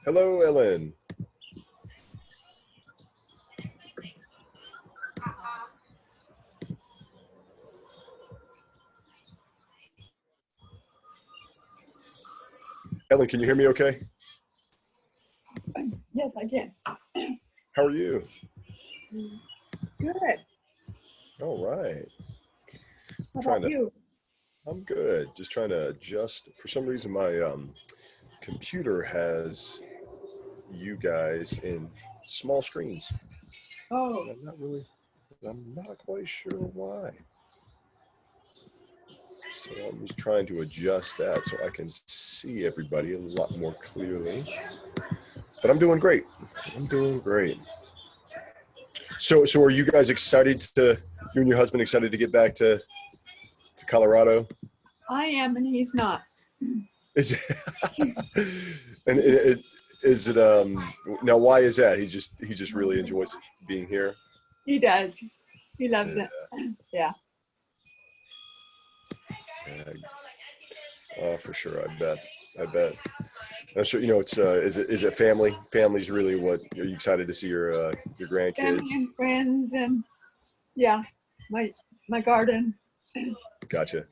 Hello, Ellen. Ellen, can you hear me okay? Yes, I can. How are you? Good. All right. How about you? I'm good. Just trying to adjust. For some reason, my computer has you guys in small screens. Oh. I'm not quite sure why. So I'm just trying to adjust that so I can see everybody a lot more clearly. But I'm doing great. I'm doing great. So are you guys excited you and your husband excited to get back to Colorado? I am, and he's not. Is it now why is that? He just really enjoys being here? He does. He loves it. Yeah. For sure, I bet. I'm sure it's is it family? Family's really what are you excited to see your grandkids? Family and friends, and yeah, my garden. Gotcha.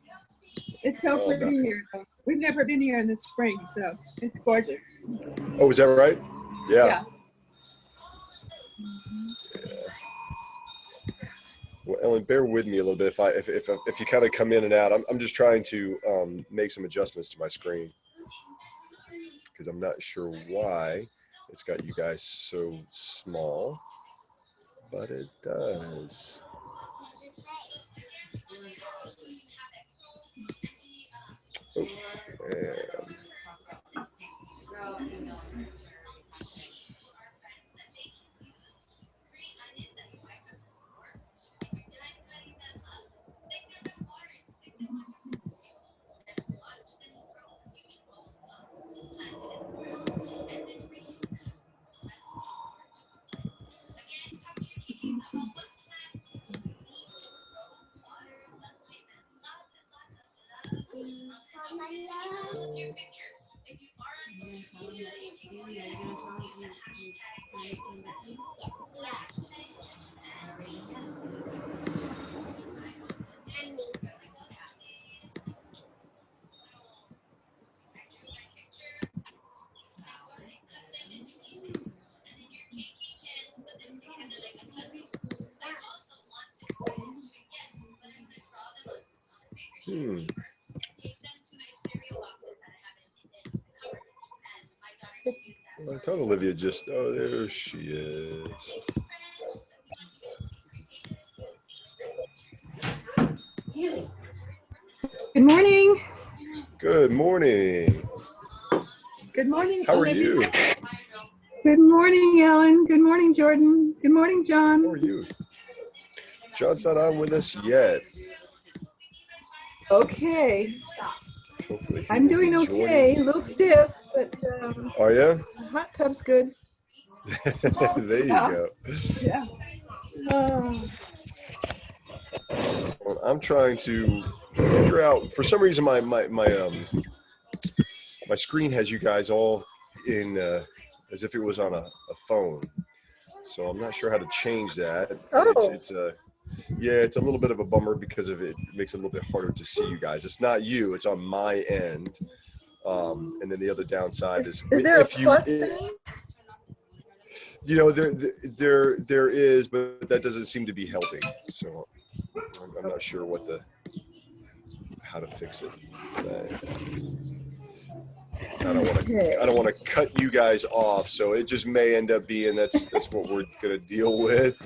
It's so pretty here. We've never been here in the spring, so it's gorgeous. Oh, is that right? Yeah. Well, Ellen, bear with me a little bit if you kind of come in and out. I'm just trying to make some adjustments to my screen because I'm not sure why it's got you guys so small, but it does. Oh, man. I thought Olivia oh, there she is. Good morning. Good morning. Good morning, How Olivia. are you? Good morning, Ellen. Good morning, Jordan. Good morning, John. How are you? John's not on with us yet. Okay. Hopefully I'm doing okay. A little stiff, but are you? The hot tub's good. There you go. Yeah. Well, I'm trying to figure out. For some reason, my screen has you guys all in as if it was on a phone. So I'm not sure how to change that. Oh. It's a little bit of a bummer because of it makes it a little bit harder to see you guys. It's not you, it's on my end. And then the other downside is there if a plus thing? There is, but that doesn't seem to be helping. So I'm not sure how to fix it. I don't want to cut you guys off, so it just may end up being that's what we're gonna deal with.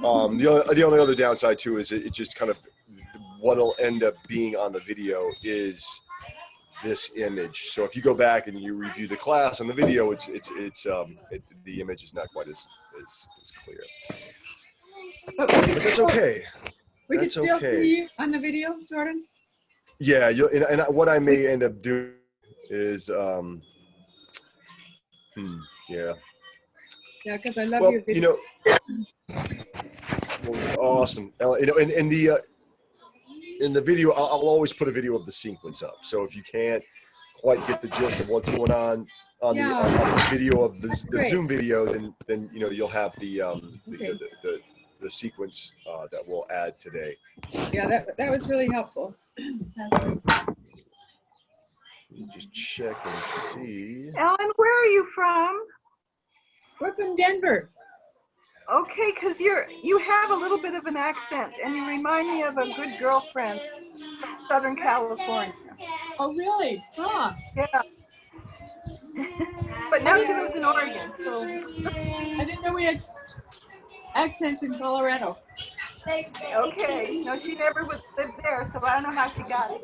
The only other downside too is it just kind of what'll end up being on the video is this image. So if you go back and you review the class on the video, the image is not quite as clear. But that's okay. We can still see you on the video, Jordan. Yeah, and what I may end up doing is yeah. Yeah, because I love your video. Awesome. In the video, I'll always put a video of the sequence up. So if you can't quite get the gist of what's going on the video of the Zoom video, then you know you'll have the the sequence that we'll add today. Yeah, that was really helpful. Just check and see. Ellen, where are you from? We're from Denver. Okay, because you have a little bit of an accent, and you remind me of a good girlfriend from Southern California. Oh, really? Huh. Yeah. But now she lives in Oregon, so. I didn't know we had accents in Colorado. Okay. No, she never lived there, so I don't know how she got it.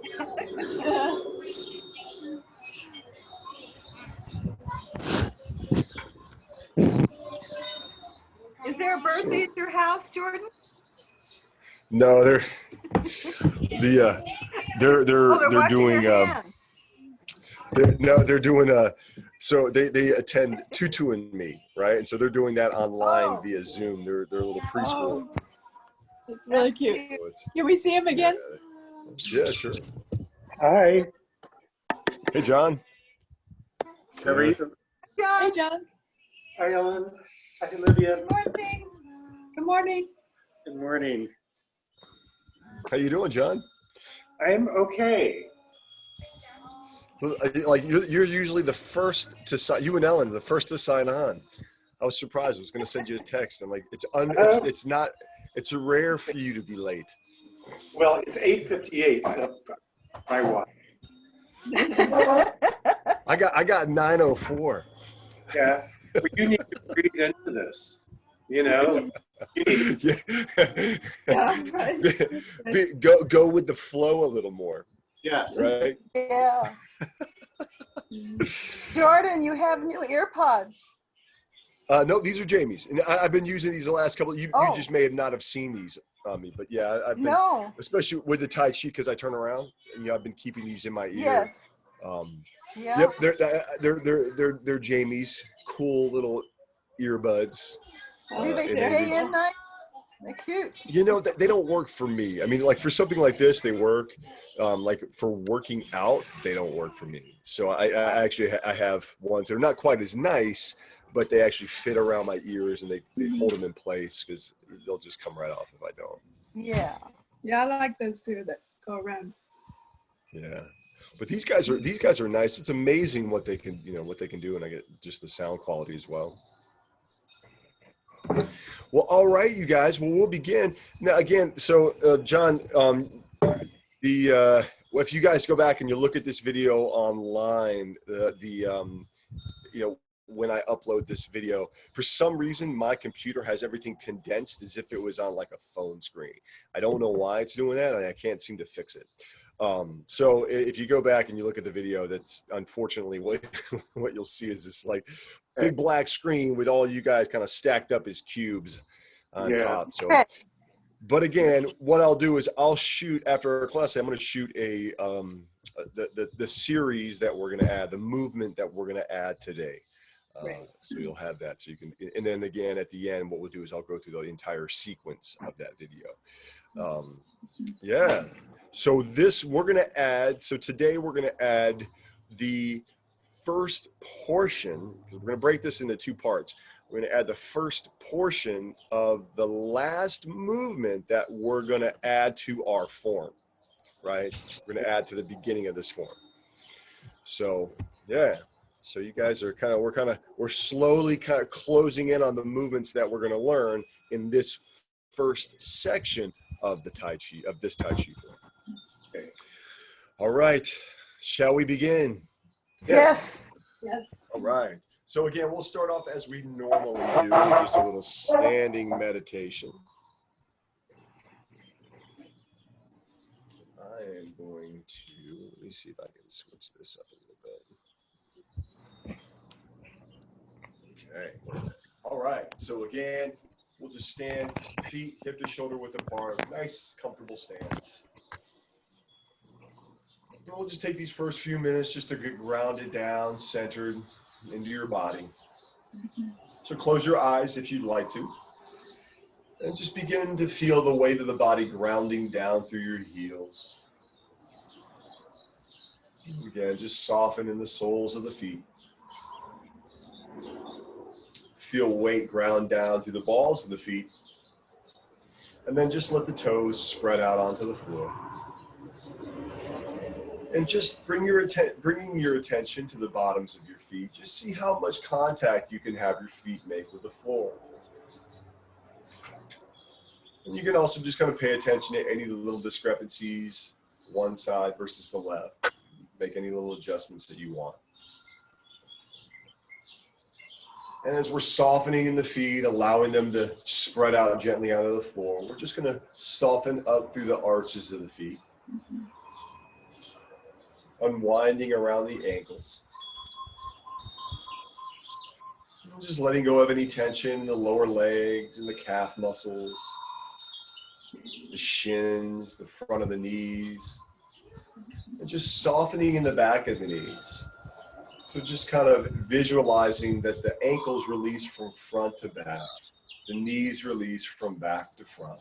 Is there a birthday at your house, Jordan? No, they're doing they're doing so they attend Tutu and Me, right? And so they're doing that online via Zoom. They're a little preschool. It's really cute. Can we see him again? Yeah, sure. Hi. Hey, John. How are you? Hey, John. Hi, Ellen. Hi, Olivia. Good morning. Good morning. Good morning. How you doing, John? I'm okay. Like you're usually the first to sign. You and Ellen, the first to sign on. I was surprised. I was going to send you a text. I'm like, it's not. It's rare for you to be late. Well, it's 8:58. My watch. I got 9:04. Yeah, but you need to breathe into this. You know. Go with the flow a little more. Yes. Right. Yeah. Jordan, you have new earpods. No, these are Jamie's, and I've been using these the last couple. You just may not have seen these on me, but yeah, I've been, especially with the Tai Chi, because I turn around and I've been keeping these in my ear. Yes. Yep, they're Jamie's cool little earbuds. Do they stay in night? They're cute. You know, they don't work for me. I mean, like for something like this, they work. Like for working out, they don't work for me. So I actually have ones that are not quite as nice, but they actually fit around my ears and they hold them in place because they'll just come right off if I don't. Yeah. Yeah, I like those too that go around. Yeah. But these guys are nice. It's amazing what they can do, and I get just the sound quality as well. Well, all right, you guys. Well, we'll begin now. Again, so John, if you guys go back and you look at this video online, when I upload this video, for some reason my computer has everything condensed as if it was on like a phone screen. I don't know why it's doing that, and I can't seem to fix it. So if you go back and you look at the video, that's unfortunately what you'll see is this like big black screen with all you guys kind of stacked up as cubes on top. So, but again, what I'll do is I'll shoot after our class. I'm going to shoot the series that we're going to add, the movement that we're going to add today. So you'll have that. So you can, and then again at the end, what we'll do is I'll go through the entire sequence of that video. Yeah. So we're going to add. So today we're going to add the first portion, because we're going to break this into two parts. We're going to add the first portion of the last movement that we're going to add to our form, right? We're going to add to the beginning of this form. So, yeah. So you guys are we're slowly kind of closing in on the movements that we're going to learn in this first section of the Tai Chi, of this Tai Chi form. Okay. All right. Shall we begin? Yes. Yes. All right. So again, we'll start off as we normally do, just a little standing meditation. I am going to, let me see if I can switch this up a little bit. Okay. All right. So again, we'll just stand, feet hip to shoulder width apart, nice, comfortable stance. And we'll just take these first few minutes just to get grounded down, centered into your body. So close your eyes if you'd like to. And just begin to feel the weight of the body grounding down through your heels. Again, just soften in the soles of the feet. Feel weight ground down through the balls of the feet. And then just let the toes spread out onto the floor. And just bringing your attention to the bottoms of your feet. Just see how much contact you can have your feet make with the floor. And you can also just kind of pay attention to any little discrepancies, one side versus the left. Make any little adjustments that you want. And as we're softening in the feet, allowing them to spread out gently onto the floor, we're just going to soften up through the arches of the feet. Unwinding around the ankles. And just letting go of any tension in the lower legs and the calf muscles, the shins, the front of the knees, and just softening in the back of the knees. So just kind of visualizing that the ankles release from front to back, the knees release from back to front,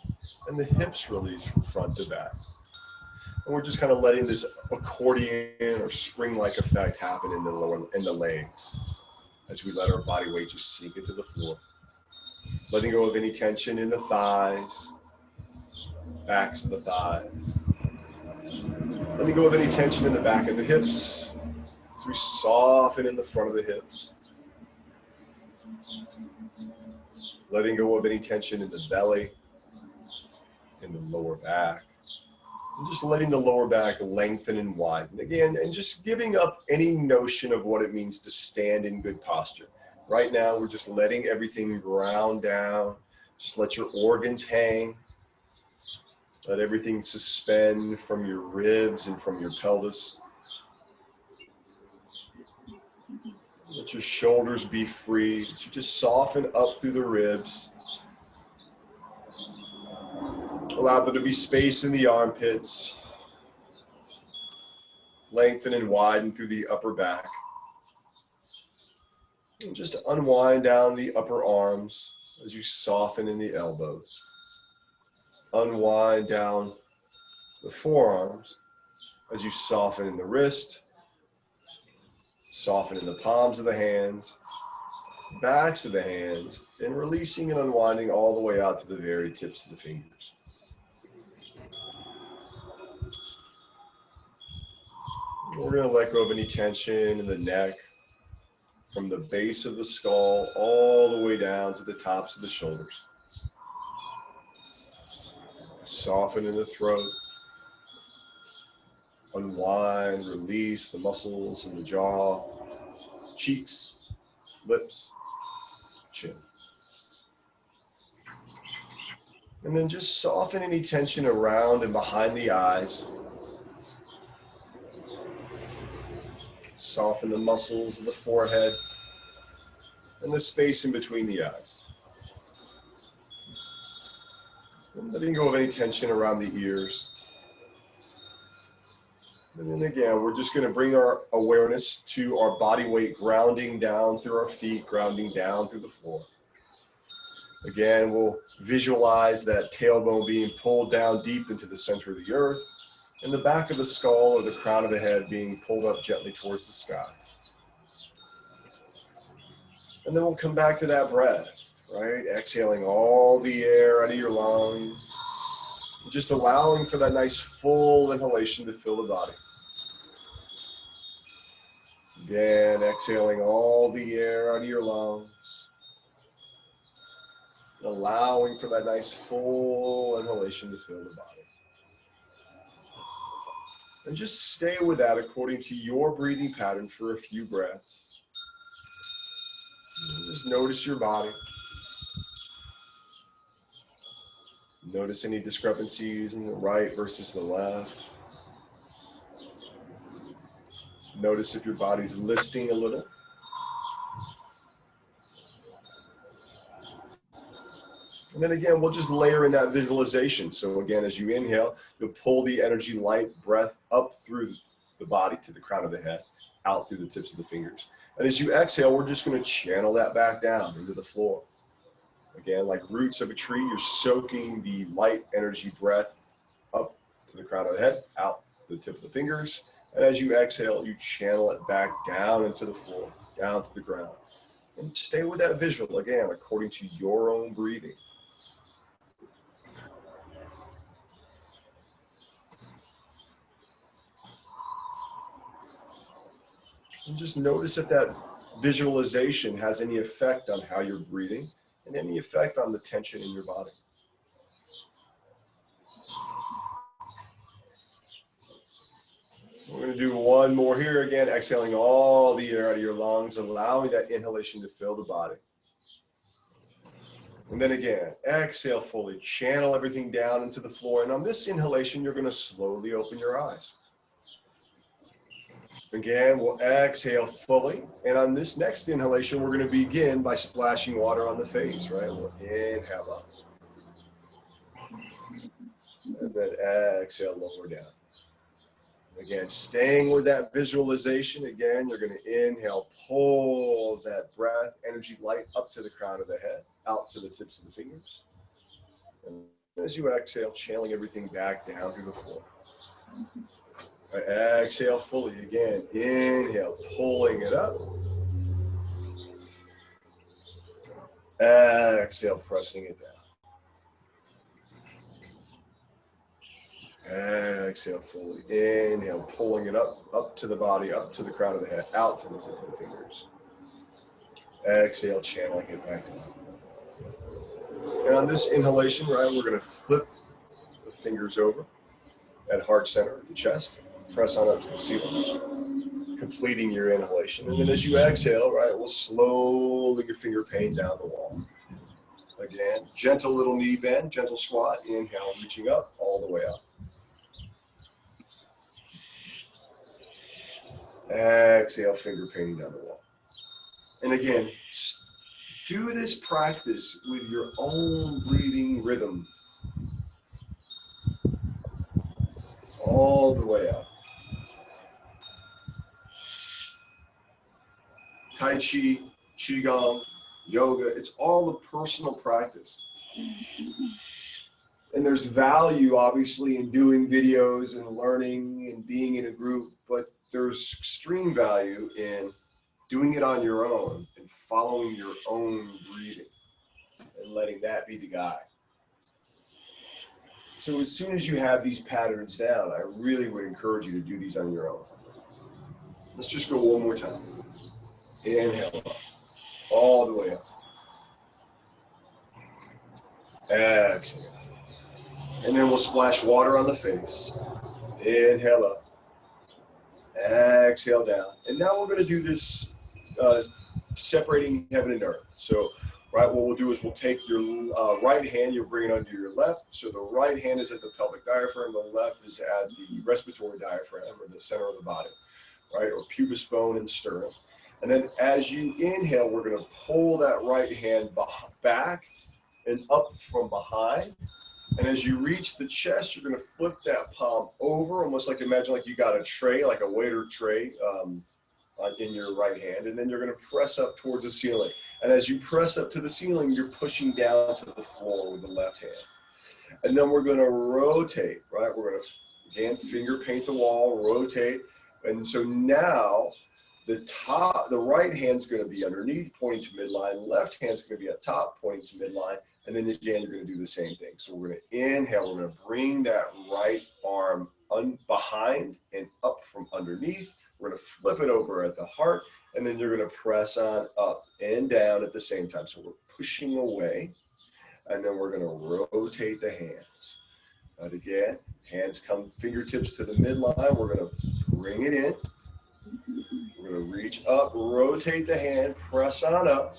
and the hips release from front to back. And we're just kind of letting this accordion or spring-like effect happen in the legs as we let our body weight just sink into the floor. Letting go of any tension in the thighs, backs of the thighs. Letting go of any tension in the back of the hips. As we soften in the front of the hips. Letting go of any tension in the belly, in the lower back. And just letting the lower back lengthen and widen. Again, and just giving up any notion of what it means to stand in good posture. Right now, we're just letting everything ground down. Just let your organs hang. Let everything suspend from your ribs and from your pelvis. Let your shoulders be free. So just soften up through the ribs. Allow there to be space in the armpits. Lengthen and widen through the upper back. And just unwind down the upper arms as you soften in the elbows. Unwind down the forearms as you soften in the wrist. Soften in the palms of the hands, backs of the hands, and releasing and unwinding all the way out to the very tips of the fingers. We're going to let go of any tension in the neck from the base of the skull all the way down to the tops of the shoulders. Soften in the throat. Unwind, release the muscles in the jaw, cheeks, lips, chin. And then just soften any tension around and behind the eyes. Soften the muscles of the forehead and the space in between the eyes. And letting go of any tension around the ears. And then again, we're just going to bring our awareness to our body weight grounding down through our feet, grounding down through the floor. Again, we'll visualize that tailbone being pulled down deep into the center of the earth, and the back of the skull or the crown of the head being pulled up gently towards the sky. And then we'll come back to that breath, right? Exhaling all the air out of your lungs, just allowing for that nice full inhalation to fill the body. Again, exhaling all the air out of your lungs. Allowing for that nice full inhalation to fill the body. And just stay with that according to your breathing pattern for a few breaths. And just notice your body. Notice any discrepancies in the right versus the left. Notice if your body's listing a little. And then again, we'll just layer in that visualization. So again, as you inhale, you'll pull the energy light breath up through the body to the crown of the head, out through the tips of the fingers. And as you exhale, we're just going to channel that back down into the floor. Again, like roots of a tree, you're soaking the light energy breath up to the crown of the head, out the tip of the fingers, And as you exhale, you channel it back down into the floor, down to the ground. And stay with that visual, again, according to your own breathing. And just notice if that visualization has any effect on how you're breathing and any effect on the tension in your body. We're going to do one more here again, exhaling all the air out of your lungs, allowing that inhalation to fill the body. And then again, exhale fully, channel everything down into the floor. And on this inhalation, you're going to slowly open your eyes. Again, we'll exhale fully. And on this next inhalation, we're going to begin by splashing water on the face, right? We'll inhale up. And then exhale, lower down. Again, staying with that visualization. Again, you're going to inhale, pull that breath, energy, light up to the crown of the head, out to the tips of the fingers. And as you exhale, channeling everything back down through the floor. Right, exhale fully again. Inhale, pulling it up. Exhale, pressing it down. Exhale fully. Inhale, pulling it up to the body, up to the crown of the head, out to the tip of the fingers. Exhale, channeling it back down. And on this inhalation, right, we're going to flip the fingers over at heart center of the chest. Press on up to the ceiling, completing your inhalation. And then as you exhale, right, we'll slowly your finger pain down the wall. Again, gentle little knee bend, gentle squat. Inhale, reaching up all the way up. Exhale, finger painting down the wall. And again, do this practice with your own breathing rhythm. All the way up. Tai Chi, Qigong, yoga, it's all a personal practice. And there's value, obviously, in doing videos and learning and being in a group, but there's extreme value in doing it on your own and following your own breathing and letting that be the guide. So as soon as you have these patterns down, I really would encourage you to do these on your own. Let's just go one more time. Inhale up, all the way up. Exhale. And then we'll splash water on the face. Inhale up. Exhale down. And now we're going to do this separating heaven and earth. So, right, what we'll do is we'll take your right hand, you'll bring it under your left. So the right hand is at the pelvic diaphragm, the left is at the respiratory diaphragm, or the center of the body, right, or pubis bone and sternum. And then as you inhale, we're going to pull that right hand back and up from behind. And as you reach the chest, you're going to flip that palm over, almost like, imagine like you got a tray, like a waiter tray in your right hand. And then you're going to press up towards the ceiling. And as you press up to the ceiling, you're pushing down to the floor with the left hand. And then we're going to rotate, right? We're going to, again, finger paint the wall, rotate. And so now, the right hand's going to be underneath, pointing to midline. Left hand's going to be at top, pointing to midline. And then again, you're going to do the same thing. So we're going to inhale. We're going to bring that right arm behind and up from underneath. We're going to flip it over at the heart. And then you're going to press on up and down at the same time. So we're pushing away. And then we're going to rotate the hands. And again, hands come fingertips to the midline. We're going to bring it in. We're going to reach up, rotate the hand, press on up,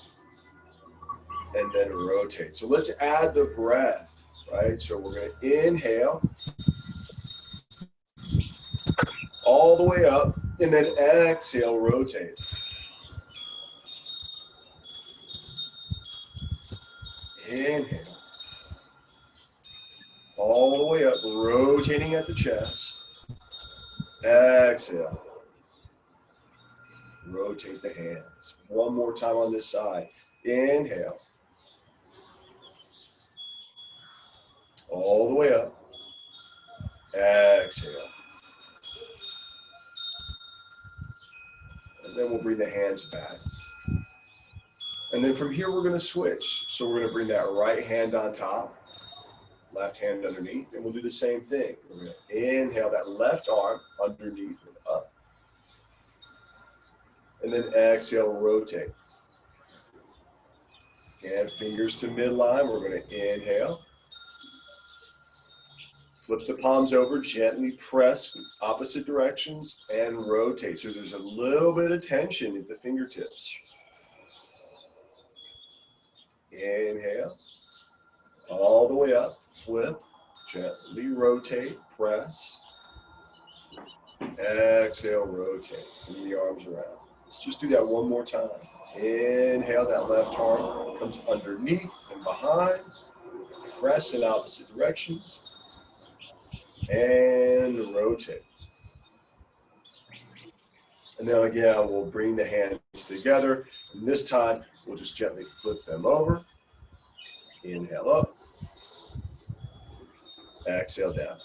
and then rotate. So let's add the breath, right? So we're going to inhale all the way up, and then exhale, rotate. Inhale. All the way up, rotating at the chest. Exhale. Rotate the hands. One more time on this side. Inhale. All the way up. Exhale. Then we'll bring the hands back. And then from here, we're going to switch. So we're going to bring that right hand on top, left hand underneath, and we'll do the same thing. We're going to inhale that left arm underneath and up. And then exhale, rotate. And fingers to midline, we're going to inhale. Flip the palms over, gently press opposite directions and rotate. So there's a little bit of tension at the fingertips. Inhale, all the way up, flip, gently rotate, press. Exhale, rotate, bring the arms around. Let's just do that one more time. Inhale, that left arm comes underneath and behind. Press in opposite directions. And rotate. And then again, we'll bring the hands together. And this time, we'll just gently flip them over. Inhale up. Exhale down.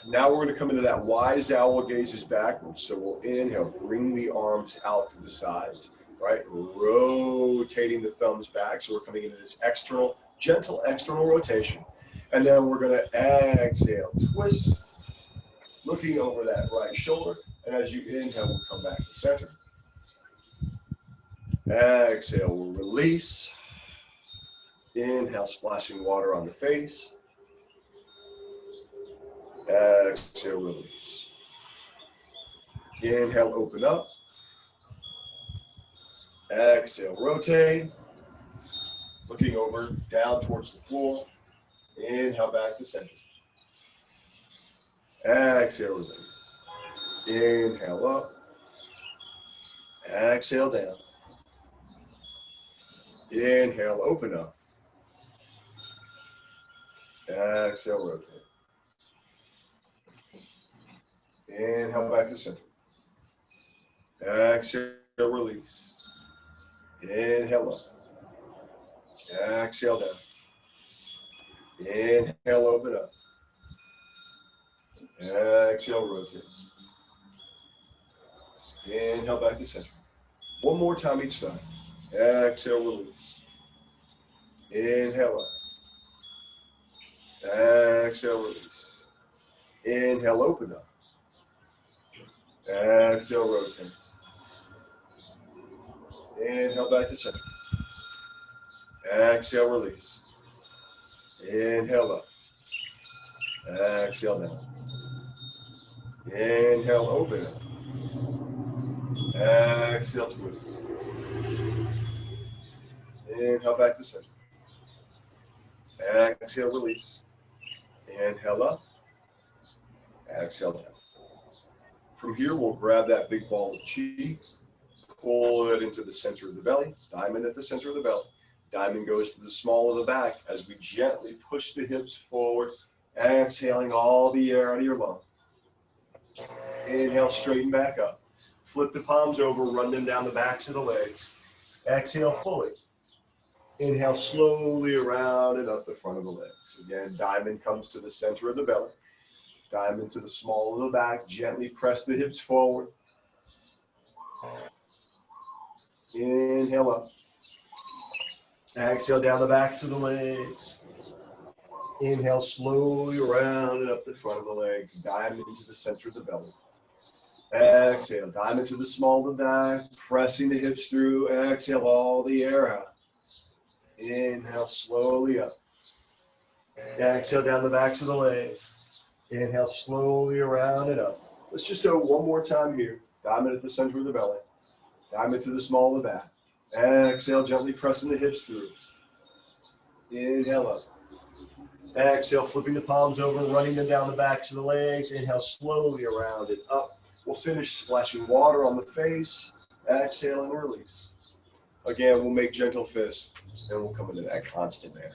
Now we're going to come into that wise owl gazes backwards. So we'll inhale, bring the arms out to the sides, right? Rotating the thumbs back. So we're coming into this external, gentle external rotation. And then we're going to exhale, twist, looking over that right shoulder. And as you inhale, we'll come back to center. Exhale, we'll release. Inhale, splashing water on the face. Exhale, release. Inhale, open up. Exhale, rotate. Looking over, down towards the floor. Inhale, back to center. Exhale, release. Inhale, up. Exhale, down. Inhale, open up. Exhale, rotate. Inhale, back to center. Exhale, release. Inhale, up. Exhale, down. Inhale, open up. Exhale, rotate. Inhale, back to center. One more time each side. Exhale, release. Inhale, up. Exhale, release. Inhale, open up. Exhale, rotate. Inhale, back to center. Exhale, release. Inhale up. Exhale down. Inhale, open up. Exhale, twist. Inhale, back to center. Exhale, release. Inhale up. Exhale down. From here, we'll grab that big ball of chi, pull it into the center of the belly, diamond at the center of the belly. Diamond goes to the small of the back as we gently push the hips forward, exhaling all the air out of your lungs. Inhale, straighten back up. Flip the palms over, run them down the backs of the legs. Exhale fully. Inhale slowly around and up the front of the legs. Again, diamond comes to the center of the belly. Diamond to the small of the back. Gently press the hips forward. Inhale up. Exhale down the backs of the legs. Inhale slowly around and up the front of the legs. Diamond into the center of the belly. Exhale, diamond to the small of the back. Pressing the hips through. Exhale all the air out. Inhale slowly up. Exhale down the backs of the legs. Inhale slowly around and up. Let's just go one more time here. Diamond at the center of the belly. Diamond to the small of the back. Exhale, gently pressing the hips through. Inhale up. Exhale, flipping the palms over, running them down the backs of the legs. Inhale slowly around and up. We'll finish splashing water on the face. Exhale and release. Again, we'll make gentle fists and we'll come into that constant there.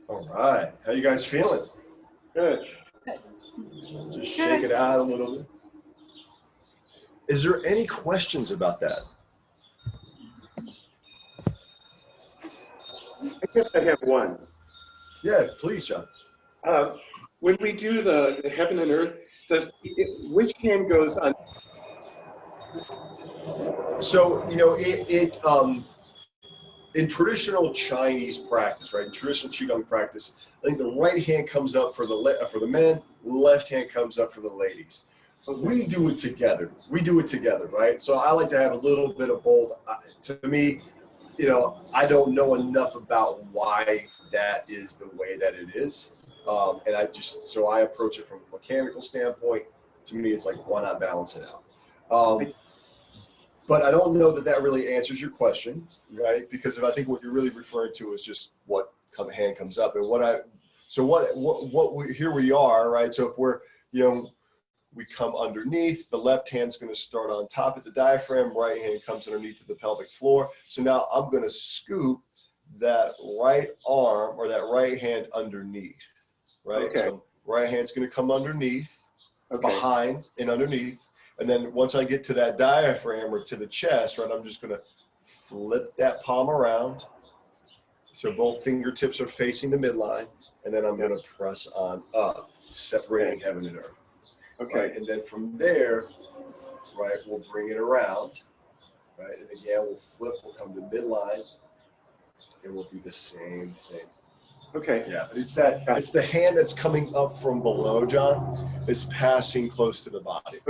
All right, how you guys feeling? Good. Just shake it out a little bit. Is there any questions about that? I guess I have one. Yeah, please, John. When we do the heaven and earth, which hand goes on? So, you know, in traditional Chinese practice, right, in traditional Qigong practice, I think the right hand comes up for the men, left hand comes up for the ladies. We do it together. We do it together, right? So I like to have a little bit of both. To me, you know, I don't know enough about why that is the way that it is. And so I approach it from a mechanical standpoint. To me, it's like, why not balance it out? But I don't know that really answers your question, right? Because I think what you're really referring to is just what hand comes up. And here we are, right? So if we're, you know, we come underneath, the left hand's going to start on top of the diaphragm, right hand comes underneath the pelvic floor. So now I'm going to scoop that right arm or that right hand underneath, right? Okay. So right hand's going to come underneath, behind and underneath. And then once I get to that diaphragm or to the chest, right, I'm just going to flip that palm around. So both fingertips are facing the midline. And then I'm going to press on up, separating heaven and earth. Okay. Right? And then from there, right, we'll bring it around. Right. And again, we'll flip, we'll come to midline. And we'll do the same thing. Okay. Yeah, but it's the hand that's coming up from below, John, is passing close to the body.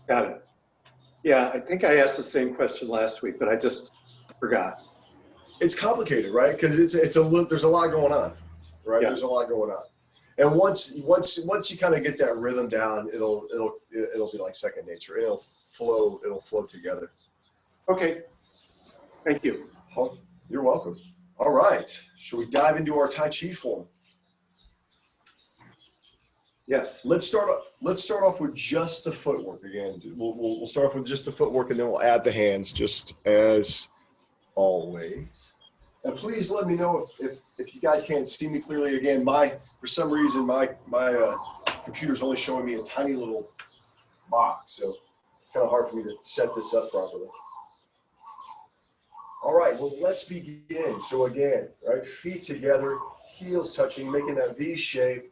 Got it. Yeah, I think I asked the same question last week, but I just forgot. It's complicated, right? Because there's a lot going on, right? Yeah. There's a lot going on, and once you kind of get that rhythm down, it'll be like second nature. It'll flow together. Okay, thank you. Oh, you're welcome. All right, shall we dive into our Tai Chi form? Yes. Let's start off with just the footwork again. We'll start off with just the footwork, and then we'll add the hands, just as always. And please let me know if you guys can't see me clearly. Again, for some reason my computer's only showing me a tiny little box, so it's kind of hard for me to set this up properly. All right, well, let's begin. So again, right, feet together, heels touching, making that V shape.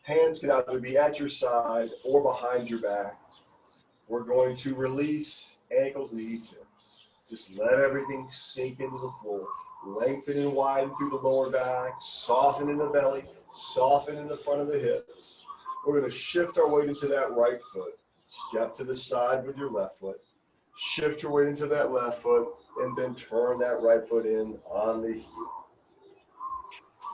Hands can either be at your side or behind your back. We're going to release ankles, knees, hips. Just let everything sink into the floor. Lengthen and widen through the lower back. Soften in the belly. Soften in the front of the hips. We're going to shift our weight into that right foot. Step to the side with your left foot. Shift your weight into that left foot. And then turn that right foot in on the heel.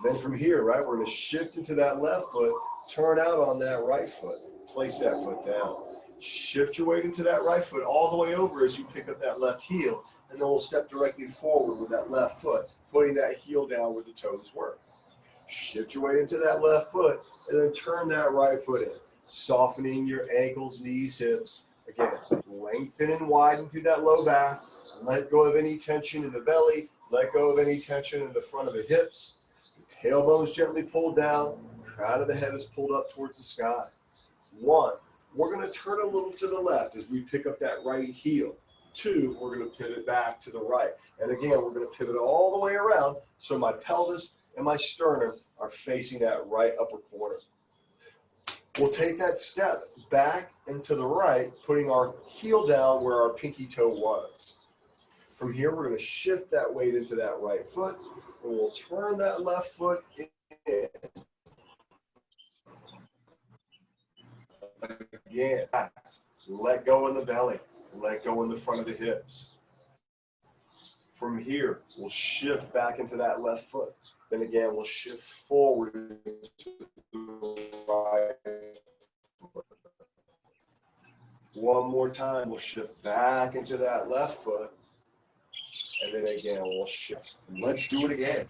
Then from here, right, we're going to shift into that left foot. Turn out on that right foot. Place that foot down. Shift your weight into that right foot all the way over as you pick up that left heel. And then we'll step directly forward with that left foot, putting that heel down where the toes were. Shift your weight into that left foot and then turn that right foot in. Softening your ankles, knees, hips. Again, lengthen and widen through that low back. Let go of any tension in the belly. Let go of any tension in the front of the hips. The tailbone's gently pulled down. Crown of the head is pulled up towards the sky. 1, we're going to turn a little to the left as we pick up that right heel. 2, we're going to pivot back to the right. And again, we're going to pivot all the way around so my pelvis and my sternum are facing that right upper corner. We'll take that step back and to the right, putting our heel down where our pinky toe was. From here, we're going to shift that weight into that right foot, and we'll turn that left foot in. Again, let go in the belly, let go in the front of the hips. From here, we'll shift back into that left foot. Then again, we'll shift forward to the right foot. One more time, we'll shift back into that left foot. And then again, we'll shift. Let's do it again.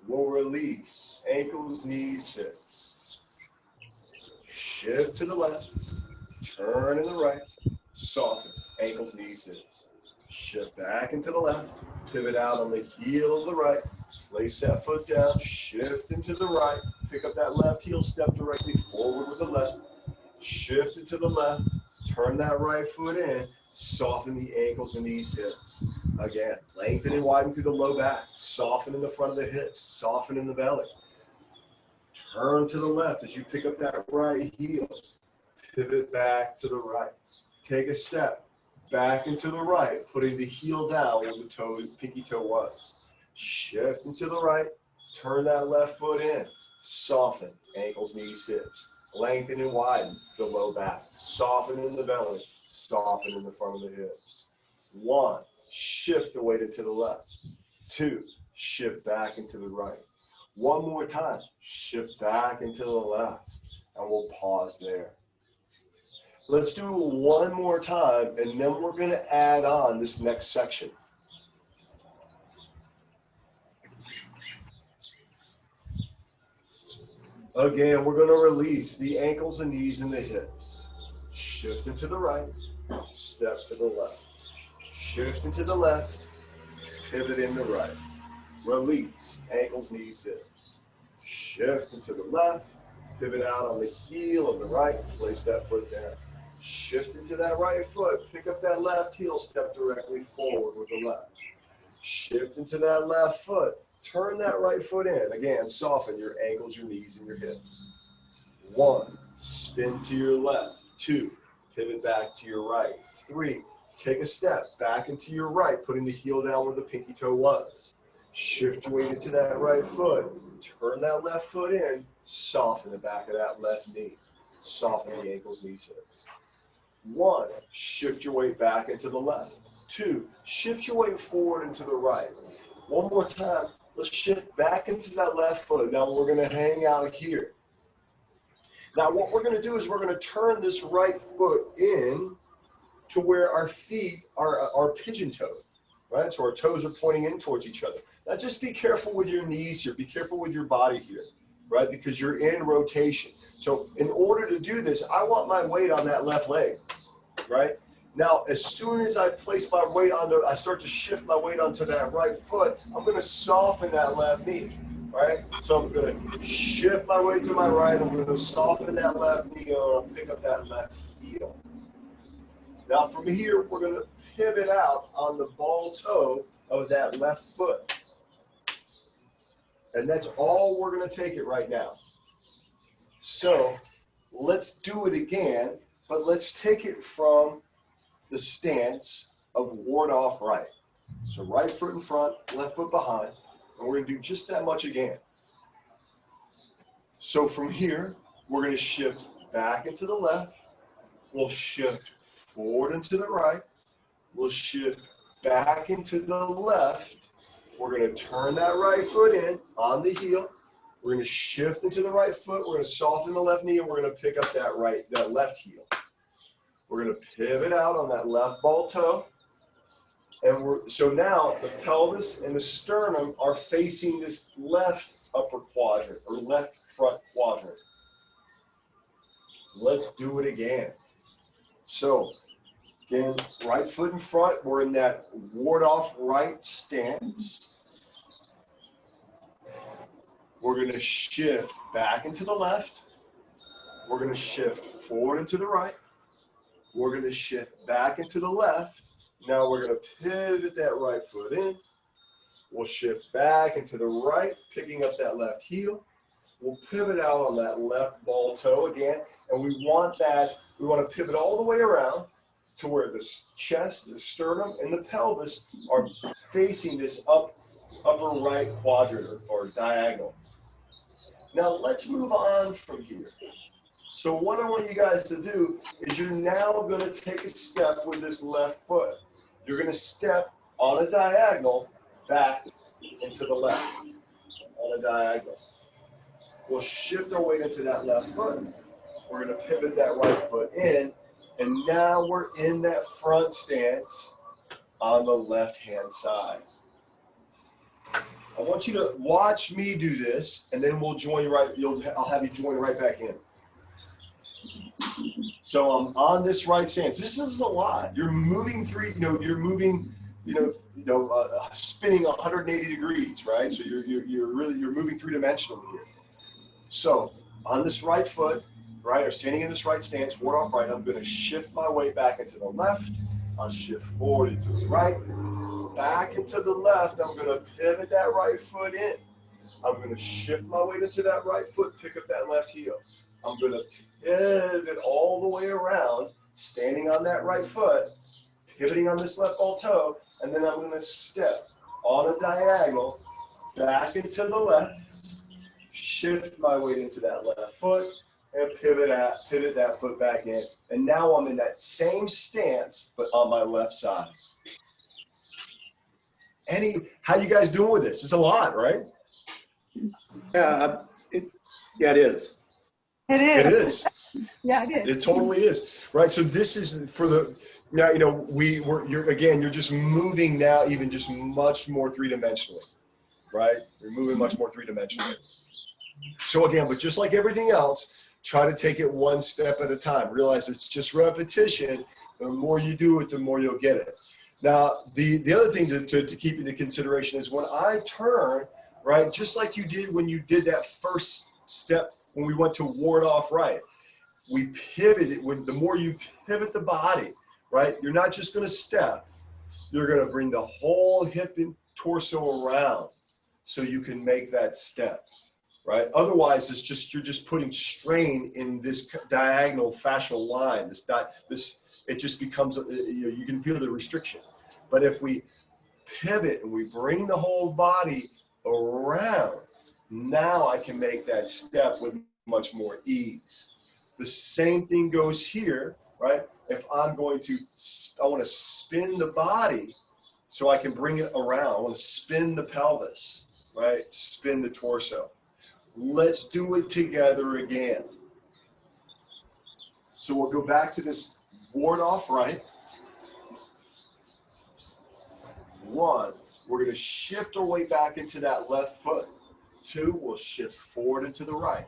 We'll release ankles, knees, hips. Shift to the left, turn in the right, soften, ankles, knees, hips. Shift back into the left, pivot out on the heel of the right, place that foot down, shift into the right, pick up that left heel, step directly forward with the left, shift it to the left, turn that right foot in, soften the ankles and knees, hips. Again, lengthen and widen through the low back, soften in the front of the hips, soften in the belly. Turn to the left as you pick up that right heel. Pivot back to the right. Take a step back into the right, putting the heel down where the toe, pinky toe was. Shift into the right, turn that left foot in. Soften, ankles, knees, hips. Lengthen and widen the low back. Soften in the belly, soften in the front of the hips. 1, shift the weight into the left. 2, shift back into the right. 1 more time, shift back into the left, and we'll pause there. Let's do it 1 more time, and then we're going to add on this next section. Again, we're going to release the ankles and knees and the hips. Shift into the right, step to the left. Shift into the left, pivot in the right. Release, ankles, knees, hips. Shift into the left, pivot out on the heel of the right, place that foot down. Shift into that right foot, pick up that left heel, step directly forward with the left. Shift into that left foot, turn that right foot in. Again, soften your ankles, your knees, and your hips. 1, spin to your left. 2, pivot back to your right. 3, take a step back into your right, putting the heel down where the pinky toe was. Shift your weight into that right foot. Turn that left foot in. Soften the back of that left knee. Soften the ankles, knees, hips. 1, shift your weight back into the left. 2, shift your weight forward into the right. 1 more time. Let's shift back into that left foot. Now we're going to hang out here. Now what we're going to do is we're going to turn this right foot in to where our feet are pigeon-toed. Right? So our toes are pointing in towards each other. Now just be careful with your knees here. Be careful with your body here, right? Because you're in rotation. So in order to do this, I want my weight on that left leg, right? Now, as soon as I place my weight onto, I start to shift my weight onto that right foot, I'm going to soften that left knee, right? So I'm going to shift my weight to my right. I'm going to soften that left knee and I'll pick up that left heel. Now from here, we're going to pivot out on the ball toe of that left foot. And that's all we're going to take it right now. So let's do it again, but let's take it from the stance of ward off right. So right foot in front, left foot behind, and we're going to do just that much again. So from here, we're going to shift back into the left. We'll shift forward into the right. We'll shift back into the left. We're going to turn that right foot in on the heel. We're going to shift into the right foot. We're going to soften the left knee, and we're going to pick up that left heel. We're going to pivot out on that left ball toe. And so now the pelvis and the sternum are facing this left upper quadrant or left front quadrant. Let's do it again. So again, right foot in front, we're in that ward off right stance. We're going to shift back into the left. We're going to shift forward into the right. We're going to shift back into the left. Now we're going to pivot that right foot in. We'll shift back into the right, picking up that left heel. We'll pivot out on that left ball toe again. And we want to pivot all the way around to where the chest, the sternum, and the pelvis are facing this upper right quadrant or diagonal. Now let's move on from here. So what I want you guys to do is you're now going to take a step with this left foot. You're going to step on a diagonal back into the left on a diagonal. We'll shift our weight into that left foot. We're going to pivot that right foot in, and now we're in that front stance on the left-hand side. I want you to watch me do this, and then we'll join I'll have you join right back in. So I'm on this right stance. This is a lot. You're moving you're moving, spinning 180 degrees, right? So you're moving 3-dimensionally here. So on this right foot, right, or standing in this right stance, ward off right, I'm going to shift my weight back into the left. I'll shift forward into the right, back into the left. I'm going to pivot that right foot in. I'm going to shift my weight into that right foot, pick up that left heel. I'm going to pivot all the way around, standing on that right foot, pivoting on this left ball toe, and then I'm going to step on a diagonal back into the left, shift my weight into that left foot, and pivot that foot back in. And now I'm in that same stance, but on my left side. How you guys doing with this? It's a lot, right? Yeah, it is. It is. It is. Yeah, it is. It totally is. Right. So this is for the, now, you know, you're just moving now, even just much more three-dimensionally, right? You're moving much more three-dimensionally. So again, but just like everything else, try to take it one step at a time. Realize it's just repetition. The more you do it, the more you'll get it. Now, the other thing to keep into consideration is when I turn, right, just like you did when you did that first step when we went to ward off right, we pivoted. The more you pivot the body, right, you're not just going to step, you're going to bring the whole hip and torso around so you can make that step, right? Otherwise, you're just putting strain in this diagonal fascial line. It just becomes, you can feel the restriction. But if we pivot and we bring the whole body around, now I can make that step with much more ease. The same thing goes here, right? If I want to spin the body so I can bring it around. I want to spin the pelvis, right? Spin the torso. Let's do it together again. So we'll go back to this ward off right. 1, we're going to shift our weight back into that left foot. 2, we'll shift forward into the right.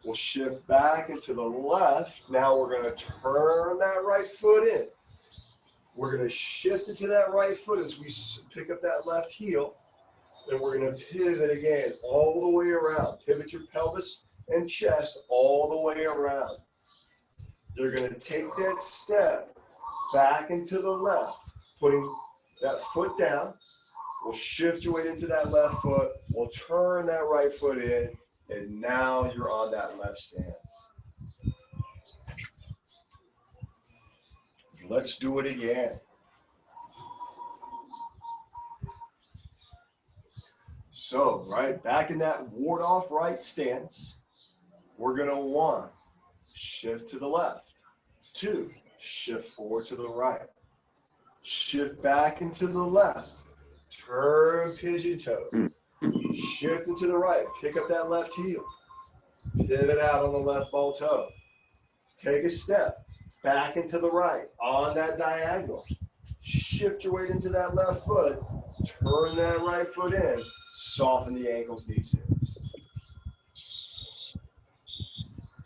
We'll shift back into the left. Now we're going to turn that right foot in. We're going to shift into that right foot as we pick up that left heel. And we're going to pivot again all the way around. Pivot your pelvis and chest all the way around. You're going to take that step back into the left, putting that foot down. We'll shift your weight into that left foot. We'll turn that right foot in, and now you're on that left stance. Let's do it again. So, right, back in that ward off right stance, we're going to 1, shift to the left. 2, shift forward to the right. Shift back into the left. Turn pigeon toe. Shift into the right. Pick up that left heel. Pivot out on the left ball toe. Take a step back into the right on that diagonal. Shift your weight into that left foot. Turn that right foot in. Soften the ankles, knees, hips.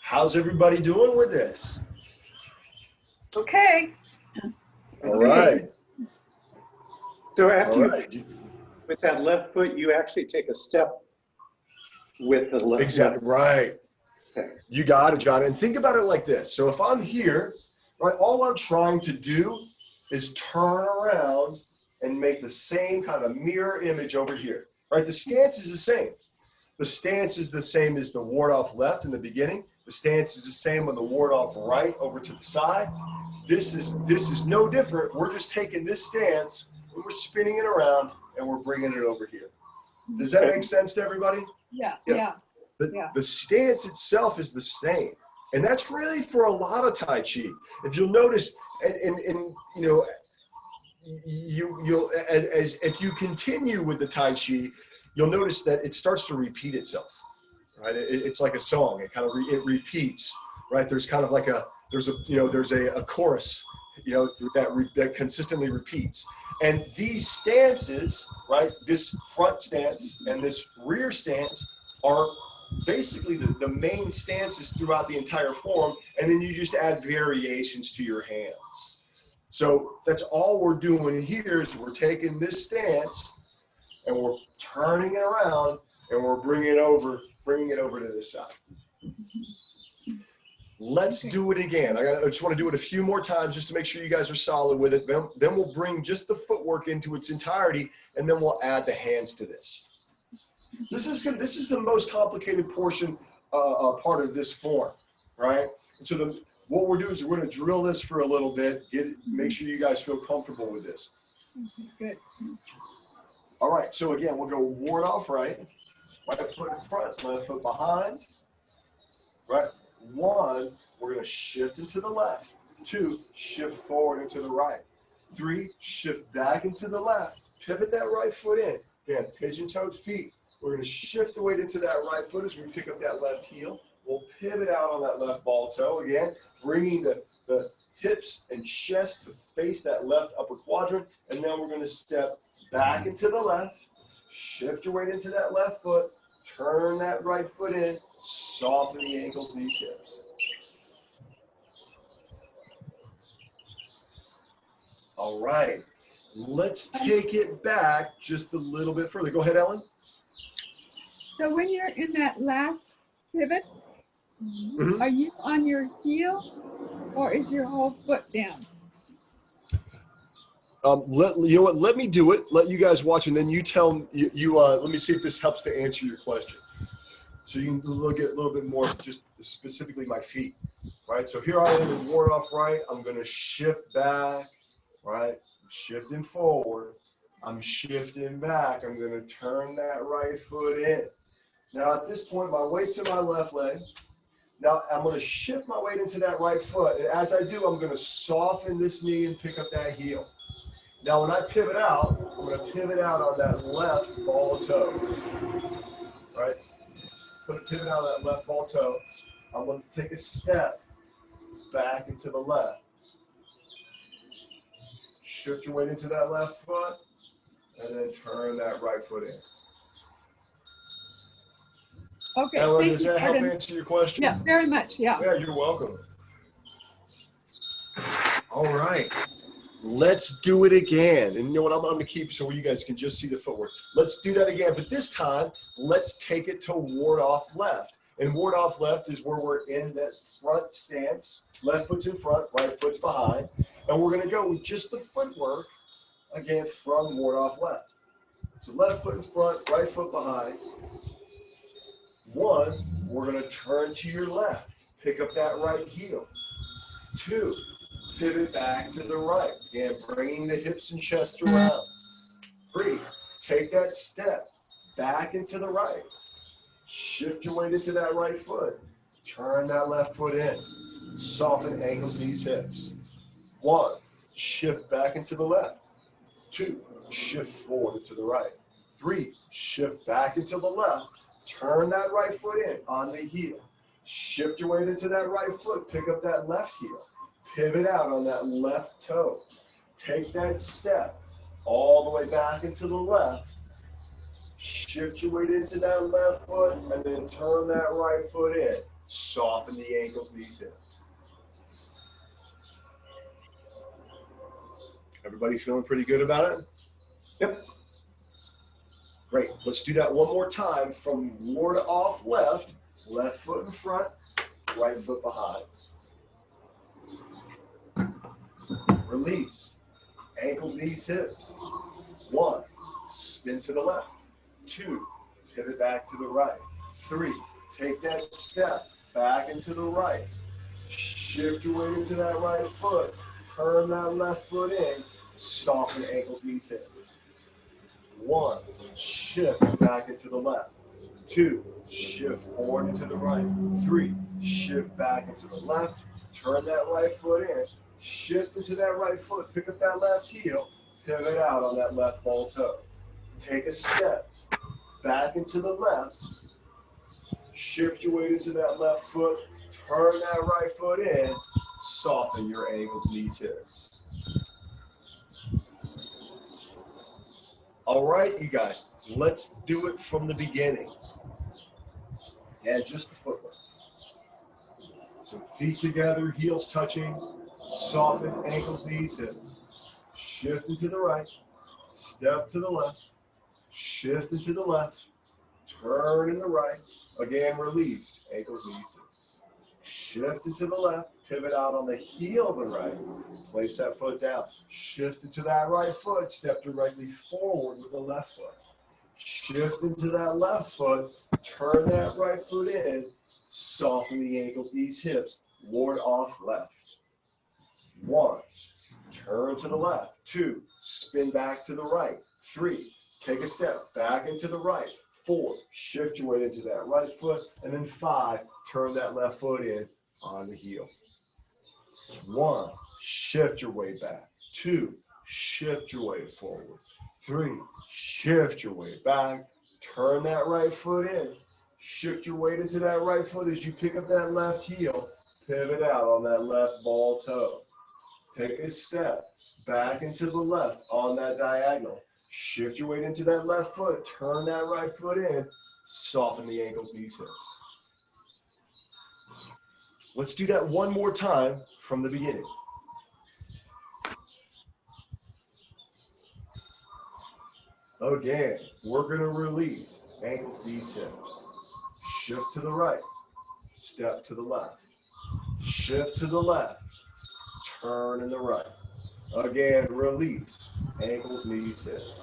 How's everybody doing with this? Okay. All right. So after with that left foot, you actually take a step with the left. Exactly, right. Okay. You got it, John. And think about it like this. So if I'm here, right, all I'm trying to do is turn around and make the same kind of mirror image over here, right? The stance is the same. The stance is the same as the ward off left in the beginning. The stance is the same on the ward off right over to the side. This is no different. We're just taking this stance and we're spinning it around and we're bringing it over here. Does that make sense to everybody? Yeah. The stance itself is the same. And that's really for a lot of Tai Chi. If you'll notice, and you know, you'll as if you continue with the Tai Chi, you'll notice that it starts to repeat itself, right? It's like a song. It kind of it repeats, right? There's kind of like there's a chorus, you know, that consistently repeats. And these stances, right? This front stance and this rear stance are basically the main stances throughout the entire form, and then you just add variations to your hands. So that's all we're doing here is we're taking this stance and we're turning it around and we're bringing it over to this side. Let's do it again. I just want to do it a few more times just to make sure you guys are solid with it. Then we'll bring just the footwork into its entirety, and then we'll add the hands to this. This is the most complicated portion, part of this form, right? And so what we're doing is we're going to drill this for a little bit, make sure you guys feel comfortable with this. Good. All right, so again, we'll go ward off right foot in front, left foot behind, right? 1, we're going to shift into the left. 2, shift forward into the right. 3, shift back into the left. Pivot that right foot in. Again, pigeon-toed feet. We're going to shift the weight into that right foot as we pick up that left heel. We'll pivot out on that left ball toe. Again, bringing the hips and chest to face that left upper quadrant. And then we're going to step back into the left. Shift your weight into that left foot. Turn that right foot in. Soften the ankles, knees, hips. All right. Let's take it back just a little bit further. Go ahead, Ellen. So when you're in that last pivot, are you on your heel or is your whole foot down? You know what? Let me do it. Let you guys watch, and then you tell me. Let me see if this helps to answer your question. So you can get a little bit more, just specifically my feet, right? So here I am in ward off right. I'm going to shift back, right? Shifting forward. I'm shifting back. I'm going to turn that right foot in. Now at this point, my weight's in my left leg. Now I'm going to shift my weight into that right foot. And as I do, I'm going to soften this knee and pick up that heel. Now when I pivot out, I'm going to pivot out on that left ball toe, right? Pivot out on that left ball toe. I'm going to take a step back into the left. Shift your weight into that left foot, and then turn that right foot in. Okay, Ellen, does that help answer your question? Yeah, very much, yeah. Yeah, you're welcome. All right. Let's do it again. And you know what, I'm going to keep so you guys can just see the footwork. Let's do that again, but this time, let's take it to ward off left. And ward off left is where we're in that front stance. Left foot's in front, right foot's behind. And we're going to go with just the footwork, again, from ward off left. So left foot in front, right foot behind. 1, we're going to turn to your left. Pick up that right heel. 2, pivot back to the right. Again, bringing the hips and chest around. 3, take that step back into the right. Shift your weight into that right foot. Turn that left foot in. Soften ankles, knees, hips. 1, shift back into the left. 2, shift forward to the right. 3, shift back into the left. Turn that right foot in on the heel. Shift your weight into that right foot. Pick up that left heel. Pivot out on that left toe. Take that step all the way back into the left. Shift your weight into that left foot and then turn that right foot in. Soften the ankles, knees, hips. Everybody feeling pretty good about it? Yep. Great. Let's do that one more time from ward off left. Left foot in front, right foot behind. Release. Ankles, knees, hips. 1, spin to the left. 2, pivot back to the right. 3, take that step back into the right. Shift your weight into that right foot. Turn that left foot in. Soften ankles, knees, hips. 1, shift back into the left. 2, shift forward into the right. 3, shift back into the left. Turn that right foot in. Shift into that right foot. Pick up that left heel. Pivot out on that left ball toe. Take a step back into the left. Shift your weight into that left foot. Turn that right foot in. Soften your ankles, knees, hips. All right, you guys, let's do it from the beginning. And just the footwork. So feet together, heels touching, soften ankles, knees, hips. Shift into the right, step to the left, shift into the left, turn in the right. Again, release, ankles, knees, hips. shift it to the left, pivot out on the heel of the right, place that foot down, shift it to that right foot, step directly forward with the left foot. Shift into that left foot, turn that right foot in, soften the ankles, knees, hips, ward off left. 1, turn to the left. 2, spin back to the right. 3, take a step back into the right. 4, shift your weight into that right foot. And then 5, turn that left foot in on the heel. 1, shift your weight back. 2, shift your weight forward. 3, shift your weight back. Turn that right foot in. Shift your weight into that right foot as you pick up that left heel. Pivot out on that left ball toe. Take a step back into the left on that diagonal. Shift your weight into that left foot. Turn that right foot in. Soften the ankles, knees, hips. Let's do that one more time from the beginning. Again, we're going to release ankles, knees, hips. Shift to the right. Step to the left. Shift to the left. Turn in the right. Again, release ankles, knees, hips.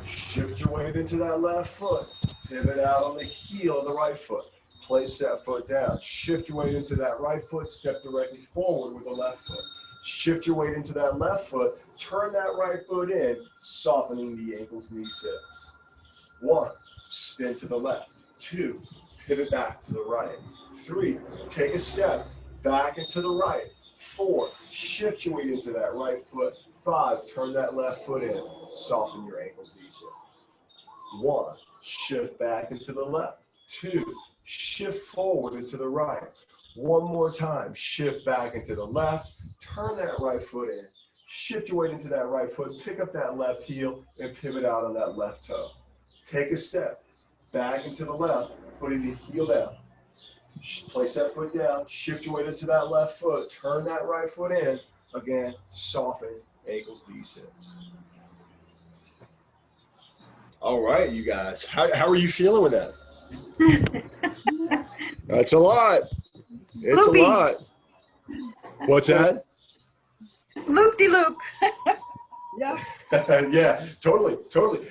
Shift your weight into that left foot. Pivot out on the heel of the right foot. Place that foot down. Shift your weight into that right foot. Step directly forward with the left foot. Shift your weight into that left foot. Turn that right foot in, softening the ankles, knees, hips. 1, spin to the left. 2, pivot back to the right. 3, take a step back into the right. 4, shift your weight into that right foot. 5, turn that left foot in, soften your ankles, knees, hips. 1, shift back into the left. 2, shift forward into the right. One more time, shift back into the left, turn that right foot in, shift your weight into that right foot, pick up that left heel, and pivot out on that left toe. Take a step back into the left, putting the heel down. Place that foot down, shift your weight into that left foot, turn that right foot in, again, soften ankles, knees, hips. All right, you guys, how are you feeling with that? That's a lot. It's Loopy. a lot. What's that? Loop-de-loop. Yeah. Yeah, totally,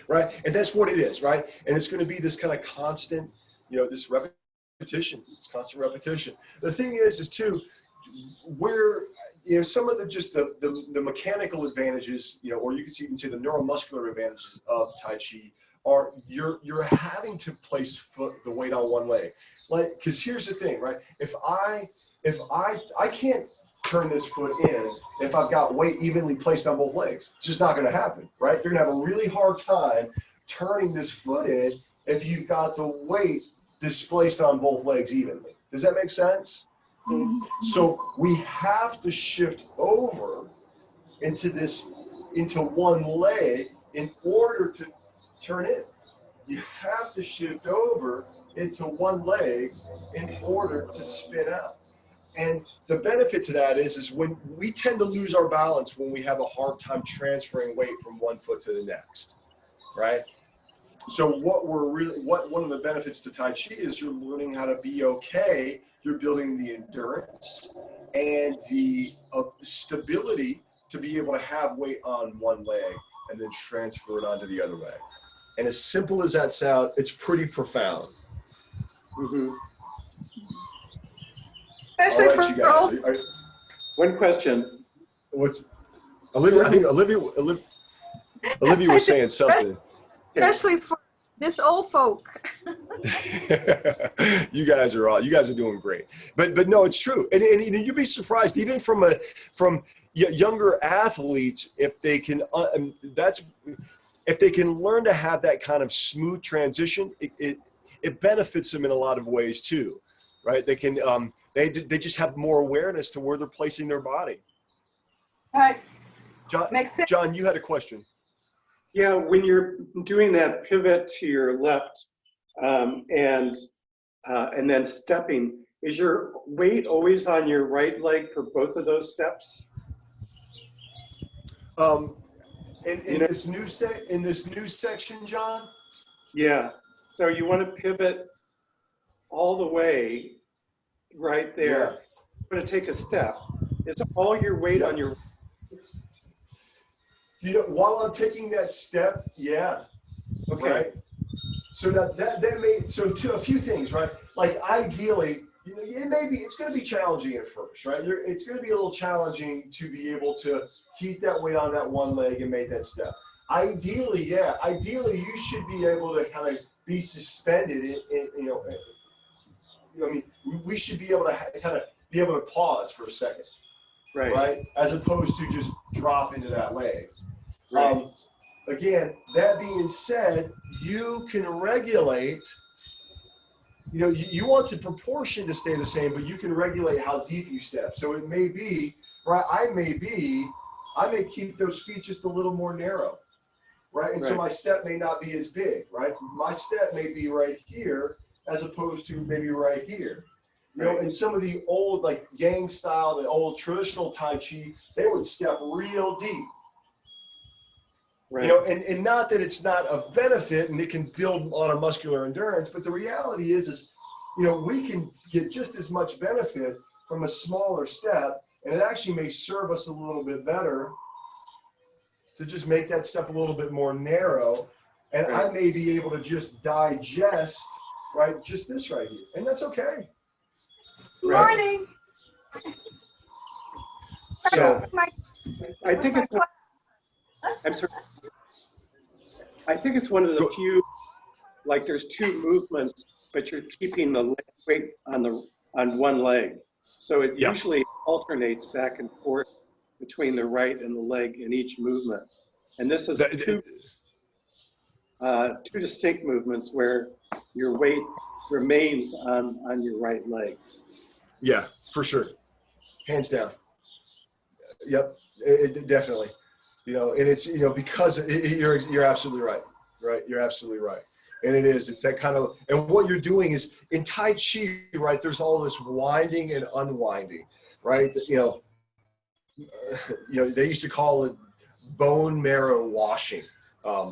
right? And that's what it is, right? And it's going to be this kind of constant, this repetition. It's constant repetition. The thing is too, where, some of the mechanical advantages, or you could even say the neuromuscular advantages of Tai Chi are you're having to place the weight on one leg. Like, because here's the thing, right? If I can't turn this foot in if I've got weight evenly placed on both legs. It's just not going to happen, right? You're going to have a really hard time turning this foot in if you've got the weight displaced on both legs evenly. Does that make sense? So we have to shift over into one leg in order to turn in. You have to shift over into one leg in order to spin out. And the benefit to that is when we tend to lose our balance when we have a hard time transferring weight from one foot to the next, right? So one of the benefits to Tai Chi is you're learning how to be okay. You're building the endurance and the stability to be able to have weight on one leg and then transfer it onto the other leg. And as simple as that sounds, it's pretty profound. Mm-hmm. Especially All right, you guys. for One question. What's Olivia? I think Olivia was saying something. especially for this old folk. You guys are doing great. But no, it's true. And you'd be surprised even from younger athletes if they can learn to have that kind of smooth transition. It benefits them in a lot of ways too, right? They can they just have more awareness to where they're placing their body. Right. John, Makes sense. John, you had a question. Yeah, when you're doing that pivot to your left and then stepping, is your weight always on your right leg for both of those steps? In this new section, John? Yeah. So you want to pivot all the way right there. Yeah. I'm going to take a step. Is all your weight on your? You know, while I'm taking that step, yeah. Okay. Right. So that may, so to a few things, right? Like ideally, you know, it's going to be challenging at first, right? It's going to be a little challenging to be able to keep that weight on that one leg and make that step. Ideally, yeah. Ideally, you should be able to kind of be suspended I mean, we should be able to kind of be able to pause for a second, right? As opposed to just drop into that leg. Right. Again, that being said, you can regulate, you know, you want the proportion to stay the same, but you can regulate how deep you step. So it may be, right, I may keep those feet just a little more narrow, right? And so my step may not be as big, right? My step may be right here as opposed to maybe right here. You know, in some of the old, like Yang Style, the old traditional Tai Chi, they would step real deep. Right. You know, and not that it's not a benefit and it can build a lot of muscular endurance, but the reality is, you know, we can get just as much benefit from a smaller step, and it actually may serve us a little bit better to just make that step a little bit more narrow. And I may be able to just digest, right, just this right here. And that's okay. Morning. So I think it's, I'm sorry. I think it's one of the few, like there's two movements, but you're keeping the leg weight on one leg. So it usually alternates back and forth between the right and the leg in each movement. And this is two distinct movements where your weight remains on your right leg. yeah, for sure. Hands down. Yep, definitely. You know, and it's, you know, because you're absolutely right, right? You're absolutely right. And it's that kind of, and what you're doing is in Tai Chi, right? There's all this winding and unwinding, right? You know, they used to call it bone marrow washing.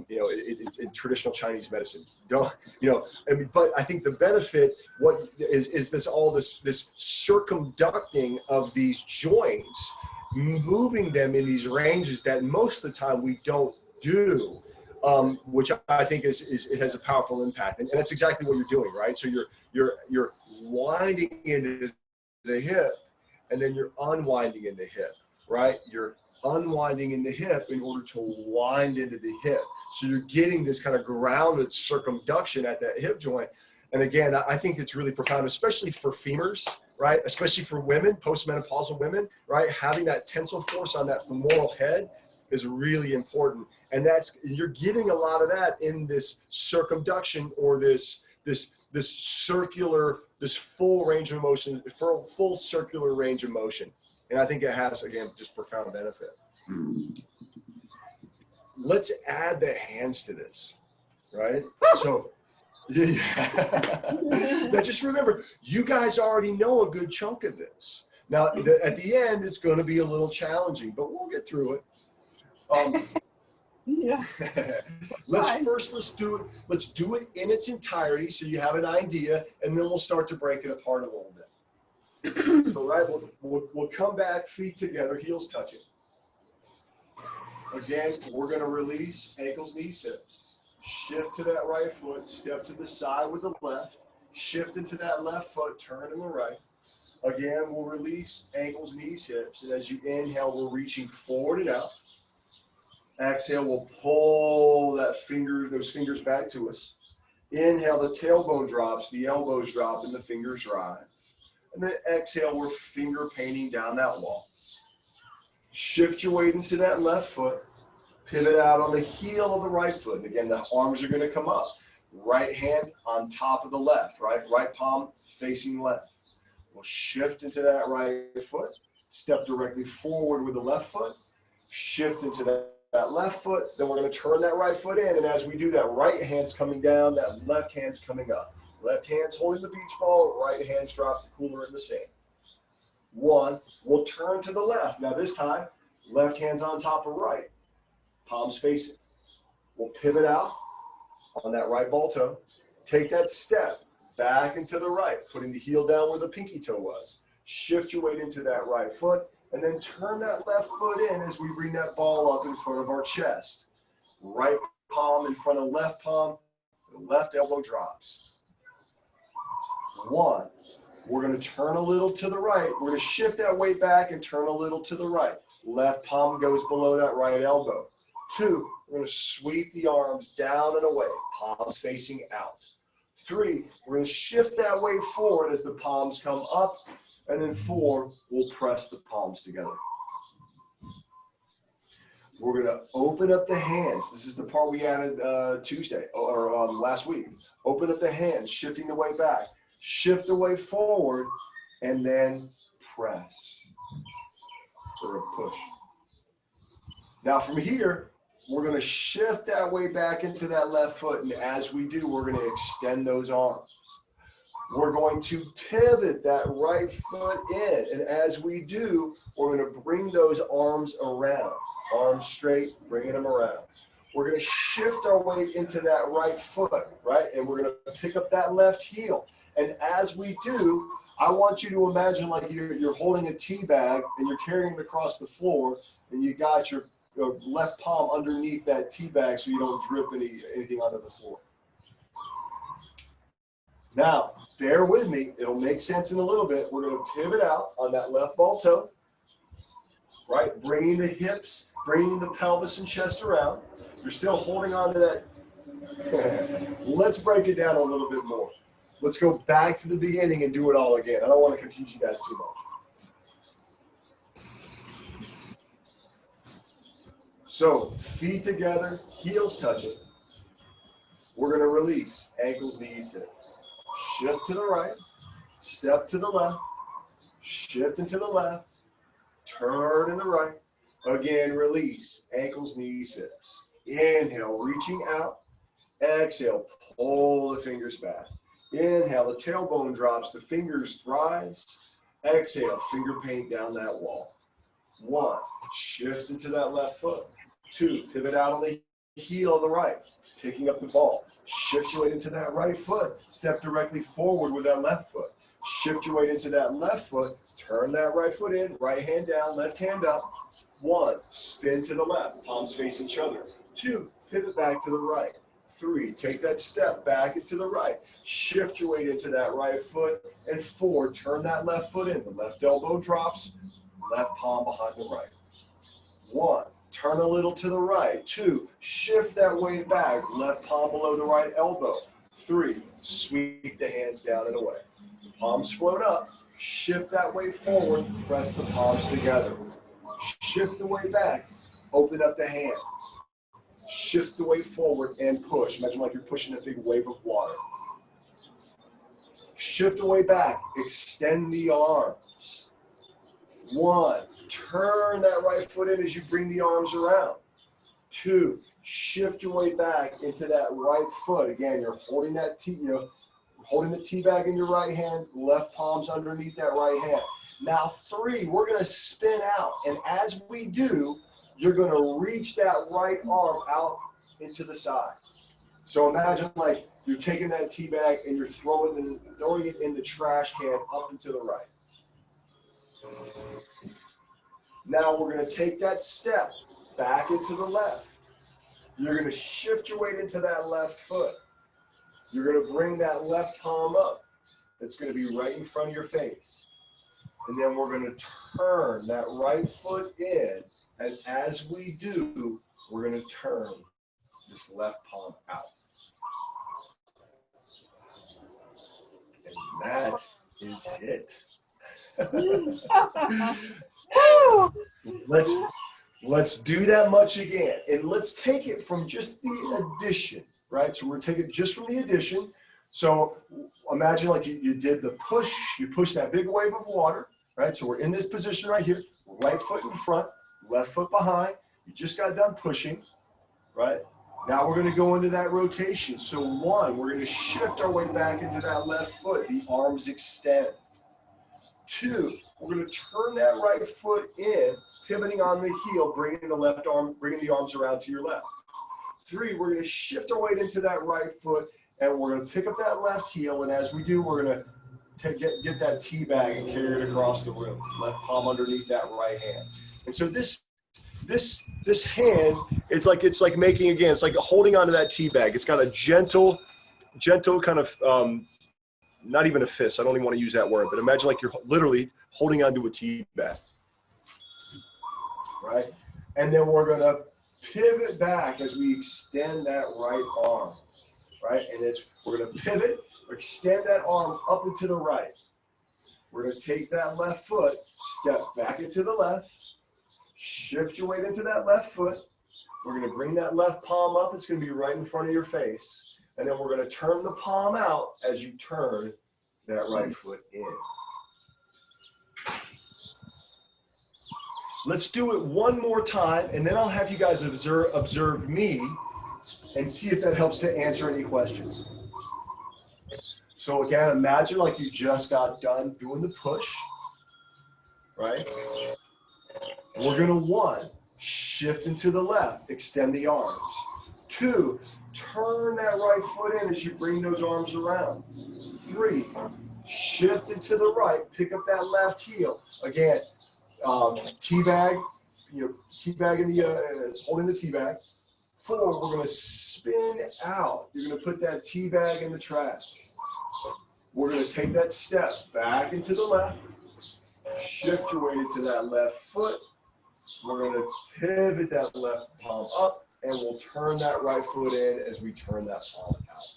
You know, in traditional Chinese medicine. You know, I mean, but I think the benefit, what is this circumducting of these joints, moving them in these ranges that most of the time we don't do, which I think it has a powerful impact, and that's exactly what you're doing, right? So you're winding into the hip, and then you're unwinding in the hip, right? You're unwinding in the hip in order to wind into the hip. So you're getting this kind of grounded circumduction at that hip joint. And again, I think it's really profound, especially for femurs, right? Especially for women, postmenopausal women, right? Having that tensile force on that femoral head is really important. And you're getting a lot of that in this circumduction, or this circular, this full range of motion, full circular range of motion. And I think it has, again, just profound benefit. Let's add the hands to this, right? So, now just remember, you guys already know a good chunk of this. Now, at the end, it's going to be a little challenging, but we'll get through it. Yeah. Let's do it. Let's do it in its entirety, so you have an idea, and then we'll start to break it apart a little bit. So, right, we'll come back, feet together, heels touching. Again, we're going to release ankles, knees, hips. Shift to that right foot, step to the side with the left. Shift into that left foot, turn to the right. Again, we'll release ankles, knees, hips. And as you inhale, we're reaching forward and out. Exhale, we'll pull those fingers back to us. Inhale, the tailbone drops, the elbows drop, and the fingers rise. And then exhale, we're finger painting down that wall. Shift your weight into that left foot. Pivot out on the heel of the right foot. And again, the arms are going to come up. Right hand on top of the left, right? Right palm facing left. We'll shift into that right foot. Step directly forward with the left foot. Shift into that left foot. Then we're going to turn that right foot in. And as we do that, right hand's coming down, that left hand's coming up. Left hand's holding the beach ball, right hand's drop the cooler in the sand. One, we'll turn to the left. Now this time, left hand's on top of right. Palms facing. We'll pivot out on that right ball toe. Take that step. back into the right, putting the heel down where the pinky toe was. Shift your weight into that right foot, and then turn that left foot in as we bring that ball up in front of our chest. Right palm in front of left palm, the left elbow drops. 1. We're going to turn a little to the right. We're going to shift that weight back and turn a little to the right. Left palm goes below that right elbow. 2, we're going to sweep the arms down and away, palms facing out. 3, we're going to shift that weight forward as the palms come up. And then 4, we'll press the palms together. We're going to open up the hands. This is the part we added Tuesday or last week. Open up the hands, shifting the weight back. Shift the weight forward, and then press. Sort of push. Now from here, we're going to shift that weight back into that left foot. And as we do, we're going to extend those arms. We're going to pivot that right foot in. And as we do, we're going to bring those arms around. Arms straight, bringing them around. We're going to shift our weight into that right foot, right? And we're going to pick up that left heel. And as we do, I want you to imagine like you're holding a tea bag and you're carrying it across the floor, and you got your left palm underneath that tea bag so you don't drip anything onto the floor. Now, bear with me. It'll make sense in a little bit. We're going to pivot out on that left ball toe, right? Bringing the hips, bringing the pelvis and chest around. You're still holding on to that. Let's break it down a little bit more. Let's go back to the beginning and do it all again. I don't want to confuse you guys too much. So, feet together, heels touching. We're going to release, ankles, knees, hips. Shift to the right, step to the left, shift into the left, turn in the right. Again, release, ankles, knees, hips. Inhale, reaching out. Exhale, pull the fingers back. Inhale, the tailbone drops, the fingers rise. Exhale, finger paint down that wall. 1, shift into that left foot. 2, pivot out on the heel of the right, picking up the ball. Shift your weight into that right foot. Step directly forward with that left foot. Shift your weight into that left foot. Turn that right foot in, right hand down, left hand up. 1, spin to the left, palms face each other. 2, pivot back to the right. 3, take that step back into the right. Shift your weight into that right foot. And 4, turn that left foot in. The left elbow drops, left palm behind the right. 1, turn a little to the right. 2, shift that weight back, left palm below the right elbow. 3, sweep the hands down and away. The palms float up, shift that weight forward, press the palms together. Shift the weight back, open up the hands. Shift the weight forward and push. Imagine like you're pushing a big wave of water. Shift the weight back, extend the arms. 1, turn that right foot in as you bring the arms around. 2, shift your weight back into that right foot. Again, you're holding that holding the tea bag in your right hand, left palms underneath that right hand. Now 3, we're going to spin out. And as we do, you're going to reach that right arm out into the side. So imagine like you're taking that tea bag and you're throwing it in the trash can up and to the right. Now we're going to take that step back into the left. You're going to shift your weight into that left foot. You're going to bring that left palm up. It's going to be right in front of your face. And then we're going to turn that right foot in. And as we do, we're going to turn this left palm out. And that is it. Let's do that much again. And let's take it from just the addition, right? So we're taking it just from the addition. So imagine like you did the push, you push that big wave of water, right? So we're in this position right here, right foot in front, left foot behind. You just got done pushing, right? Now we're going to go into that rotation. So 1, we're going to shift our weight back into that left foot. The arms extend. 2, we're going to turn that right foot in, pivoting on the heel, bringing the arms around to your left. 3, we're going to shift our weight into that right foot, and we're going to pick up that left heel, and as we do, we're going to get that tea bag and carry it across the room. Left palm underneath that right hand. And so this hand, it's like making, again, it's like holding onto that tea bag. It's got a gentle kind of, not even a fist. I don't even want to use that word, but imagine like you're literally holding onto a tea bag, right? And then we're going to pivot back as we extend that right arm, right? And we're going to pivot, extend that arm up and to the right. We're going to take that left foot, step back into the left, shift your weight into that left foot. We're going to bring that left palm up. It's going to be right in front of your face. And then we're going to turn the palm out as you turn that right foot in. Let's do it one more time, and then I'll have you guys observe me and see if that helps to answer any questions. So again, imagine like you just got done doing the push, right? We're gonna 1, shift into the left, extend the arms. 2, turn that right foot in as you bring those arms around. 3, shift into the right, pick up that left heel. Again, tea bag, tea bag in the, holding the tea bag. 4, we're gonna spin out. You're gonna put that tea bag in the trash. We're gonna take that step back into the left, shift your weight into that left foot. We're gonna pivot that left palm up, and we'll turn that right foot in as we turn that palm out.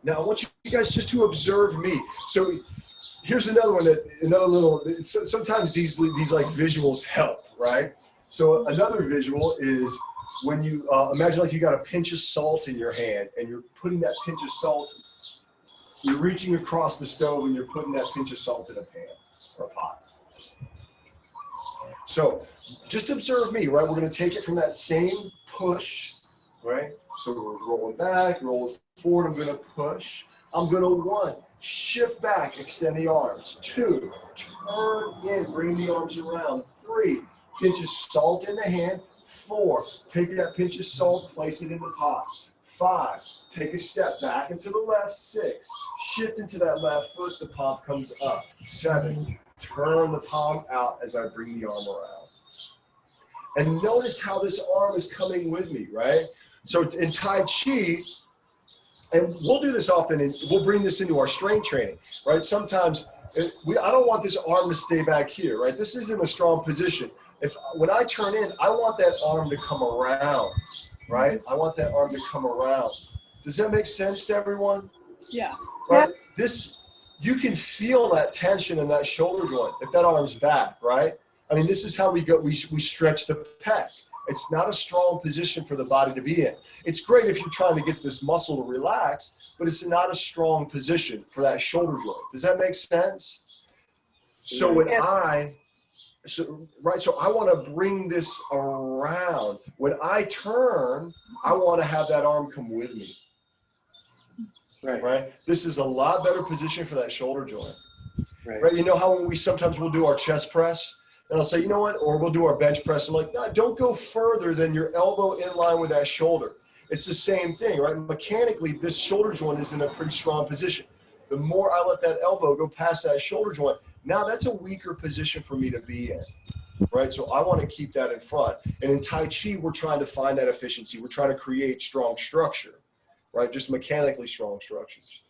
Now I want you guys just to observe me. So here's another one sometimes these like visuals help, right? So another visual is when you imagine like you got a pinch of salt in your hand and you're putting that pinch of salt, you're reaching across the stove and you're putting that pinch of salt in a pan or a pot. So just observe me, right? We're going to take it from that same push, right? So we're rolling back, rolling forward. I'm going to push. I'm going to 1, shift back, extend the arms. 2, turn in, bring the arms around. 3, pinch of salt in the hand. 4, take that pinch of salt, place it in the pot. 5, take a step back into the left. 6, shift into that left foot, the palm comes up. 7, turn the palm out as I bring the arm around. And notice how this arm is coming with me, right? So in Tai Chi, and we'll do this often, and we'll bring this into our strength training, right? Sometimes I don't want this arm to stay back here, right? This isn't a strong position. When I turn in, I want that arm to come around, right? I want that arm to come around. Does that make sense to everyone? Yeah. Right? You can feel that tension in that shoulder joint if that arm's back, right? I mean, this is how we stretch the pec. It's not a strong position for the body to be in. It's great if you're trying to get this muscle to relax, but it's not a strong position for that shoulder joint. Does that make sense? So when so I want to bring this around. When I turn, I want to have that arm come with me. Right? This is a lot better position for that shoulder joint. Right? You know how when sometimes we'll do our chest press, and I'll say, you know what, or we'll do our bench press. I'm like, no, don't go further than your elbow in line with that shoulder. It's the same thing, right? Mechanically, this shoulder joint is in a pretty strong position. The more I let that elbow go past that shoulder joint, now that's a weaker position for me to be in, right? So I want to keep that in front. And in Tai Chi, we're trying to find that efficiency. We're trying to create strong structure, right? Just mechanically strong structures.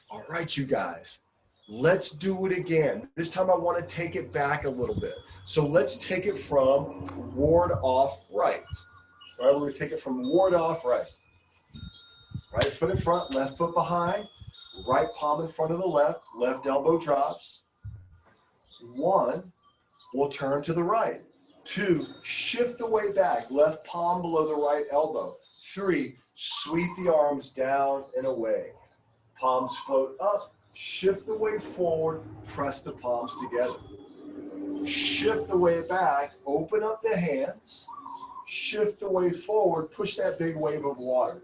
All right, you guys. Let's do it again. This time I want to take it back a little bit. So let's take it from ward off right. All right, we're going to take it from ward off right. Right foot in front, left foot behind, right palm in front of the left, left elbow drops. 1, we'll turn to the right. 2, shift the way back, left palm below the right elbow. 3, sweep the arms down and away. Palms float up. Shift the weight forward, press the palms together. Shift the weight back, open up the hands. Shift the weight forward, push that big wave of water.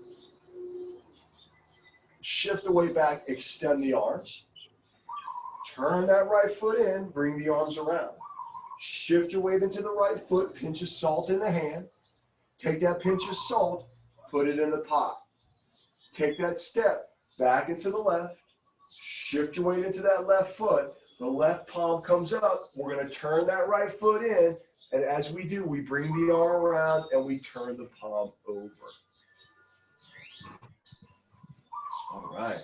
Shift the weight back, extend the arms. Turn that right foot in, bring the arms around. Shift your weight into the right foot, pinch of salt in the hand. Take that pinch of salt, put it in the pot. Take that step back into the left, shift your weight into that left foot. The left palm comes up. We're going to turn that right foot in. And as we do, we bring the arm around and we turn the palm over. All right.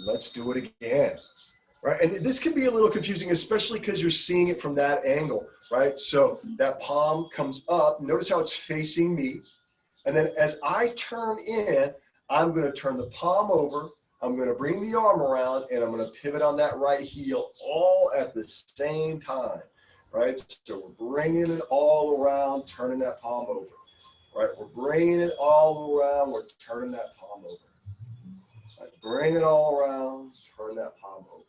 Let's do it again. Right, and this can be a little confusing, especially because you're seeing it from that angle, right? So that palm comes up. Notice how it's facing me. And then as I turn in, I'm going to turn the palm over. I'm going to bring the arm around, and I'm going to pivot on that right heel all at the same time, right? So we're bringing it all around, turning that palm over, right? We're bringing it all around. We're turning that palm over. Right? Bring it all around, turn that palm over.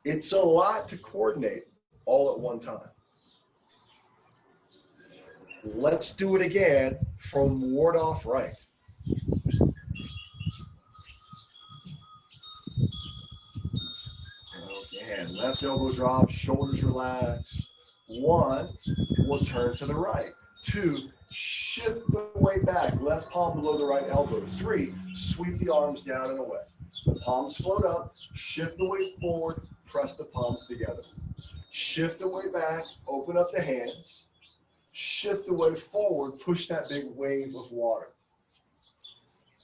It's a lot to coordinate all at one time. Let's do it again from ward off right. Again, left elbow drop, shoulders relaxed. 1, we'll turn to the right. 2, shift the weight back, left palm below the right elbow. 3, sweep the arms down and away. The palms float up, shift the weight forward, press the palms together. Shift the weight back, open up the hands. Shift the weight forward, push that big wave of water.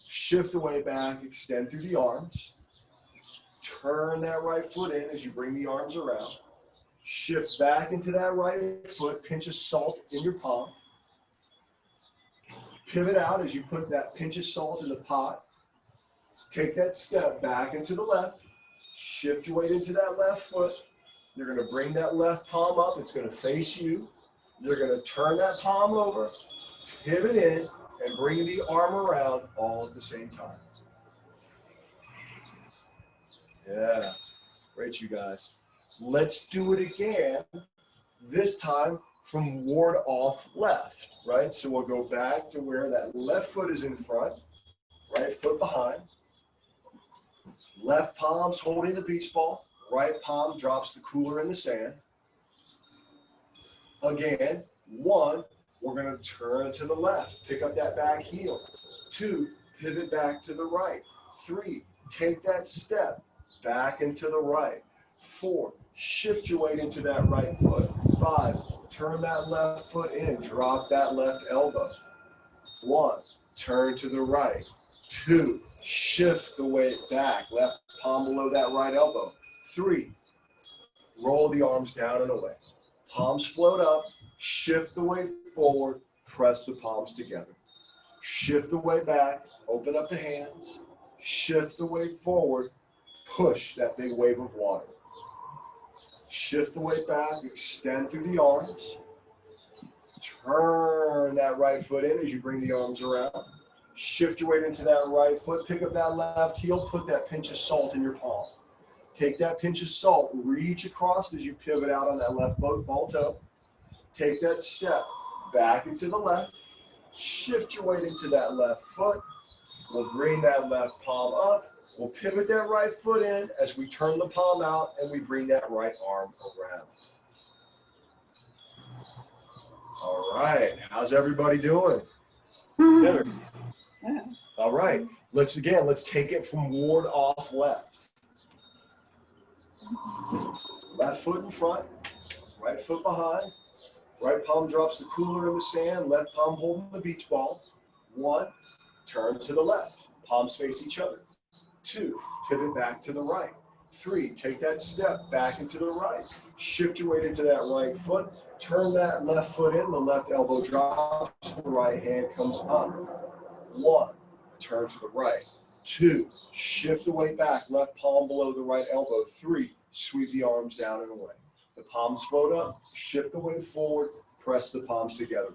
Shift the weight back, extend through the arms. Turn that right foot in as you bring the arms around. Shift back into that right foot, pinch of salt in your palm. Pivot out as you put that pinch of salt in the pot. Take that step back into the left. Shift your weight into that left foot. You're going to bring that left palm up. It's going to face you. You're going to turn that palm over, pivot in, and bring the arm around all at the same time. Yeah, great, you guys. Let's do it again, this time from ward off left, right? So we'll go back to where that left foot is in front, right foot behind. Left palm's holding the beach ball. Right palm drops the cooler in the sand. Again, 1, we're going to turn to the left. Pick up that back heel. 2, pivot back to the right. 3, take that step back into the right. 4, shift your weight into that right foot. 5, turn that left foot in. Drop that left elbow. 1, turn to the right. 2, shift the weight back. Left palm below that right elbow. 3, roll the arms down and away. Palms float up, shift the weight forward, press the palms together. Shift the weight back, open up the hands, shift the weight forward, push that big wave of water. Shift the weight back, extend through the arms. Turn that right foot in as you bring the arms around. Shift your weight into that right foot, pick up that left heel, put that pinch of salt in your palm. Take that pinch of salt, reach across as you pivot out on that left ball toe. Take that step back into the left. Shift your weight into that left foot. We'll bring that left palm up. We'll pivot that right foot in as we turn the palm out and we bring that right arm around. All right, how's everybody doing? Better. All right, let's take it from ward off left. Left foot in front, right foot behind. Right palm drops the cooler in the sand, left palm holding the beach ball. 1, turn to the left, palms face each other. 2, pivot back to the right. 3, take that step back into the right. Shift your weight into that right foot. Turn that left foot in, the left elbow drops, the right hand comes up. 1, turn to the right. 2, shift the weight back, left palm below the right elbow. 3, sweep the arms down and away. The palms float up, shift the weight forward, press the palms together.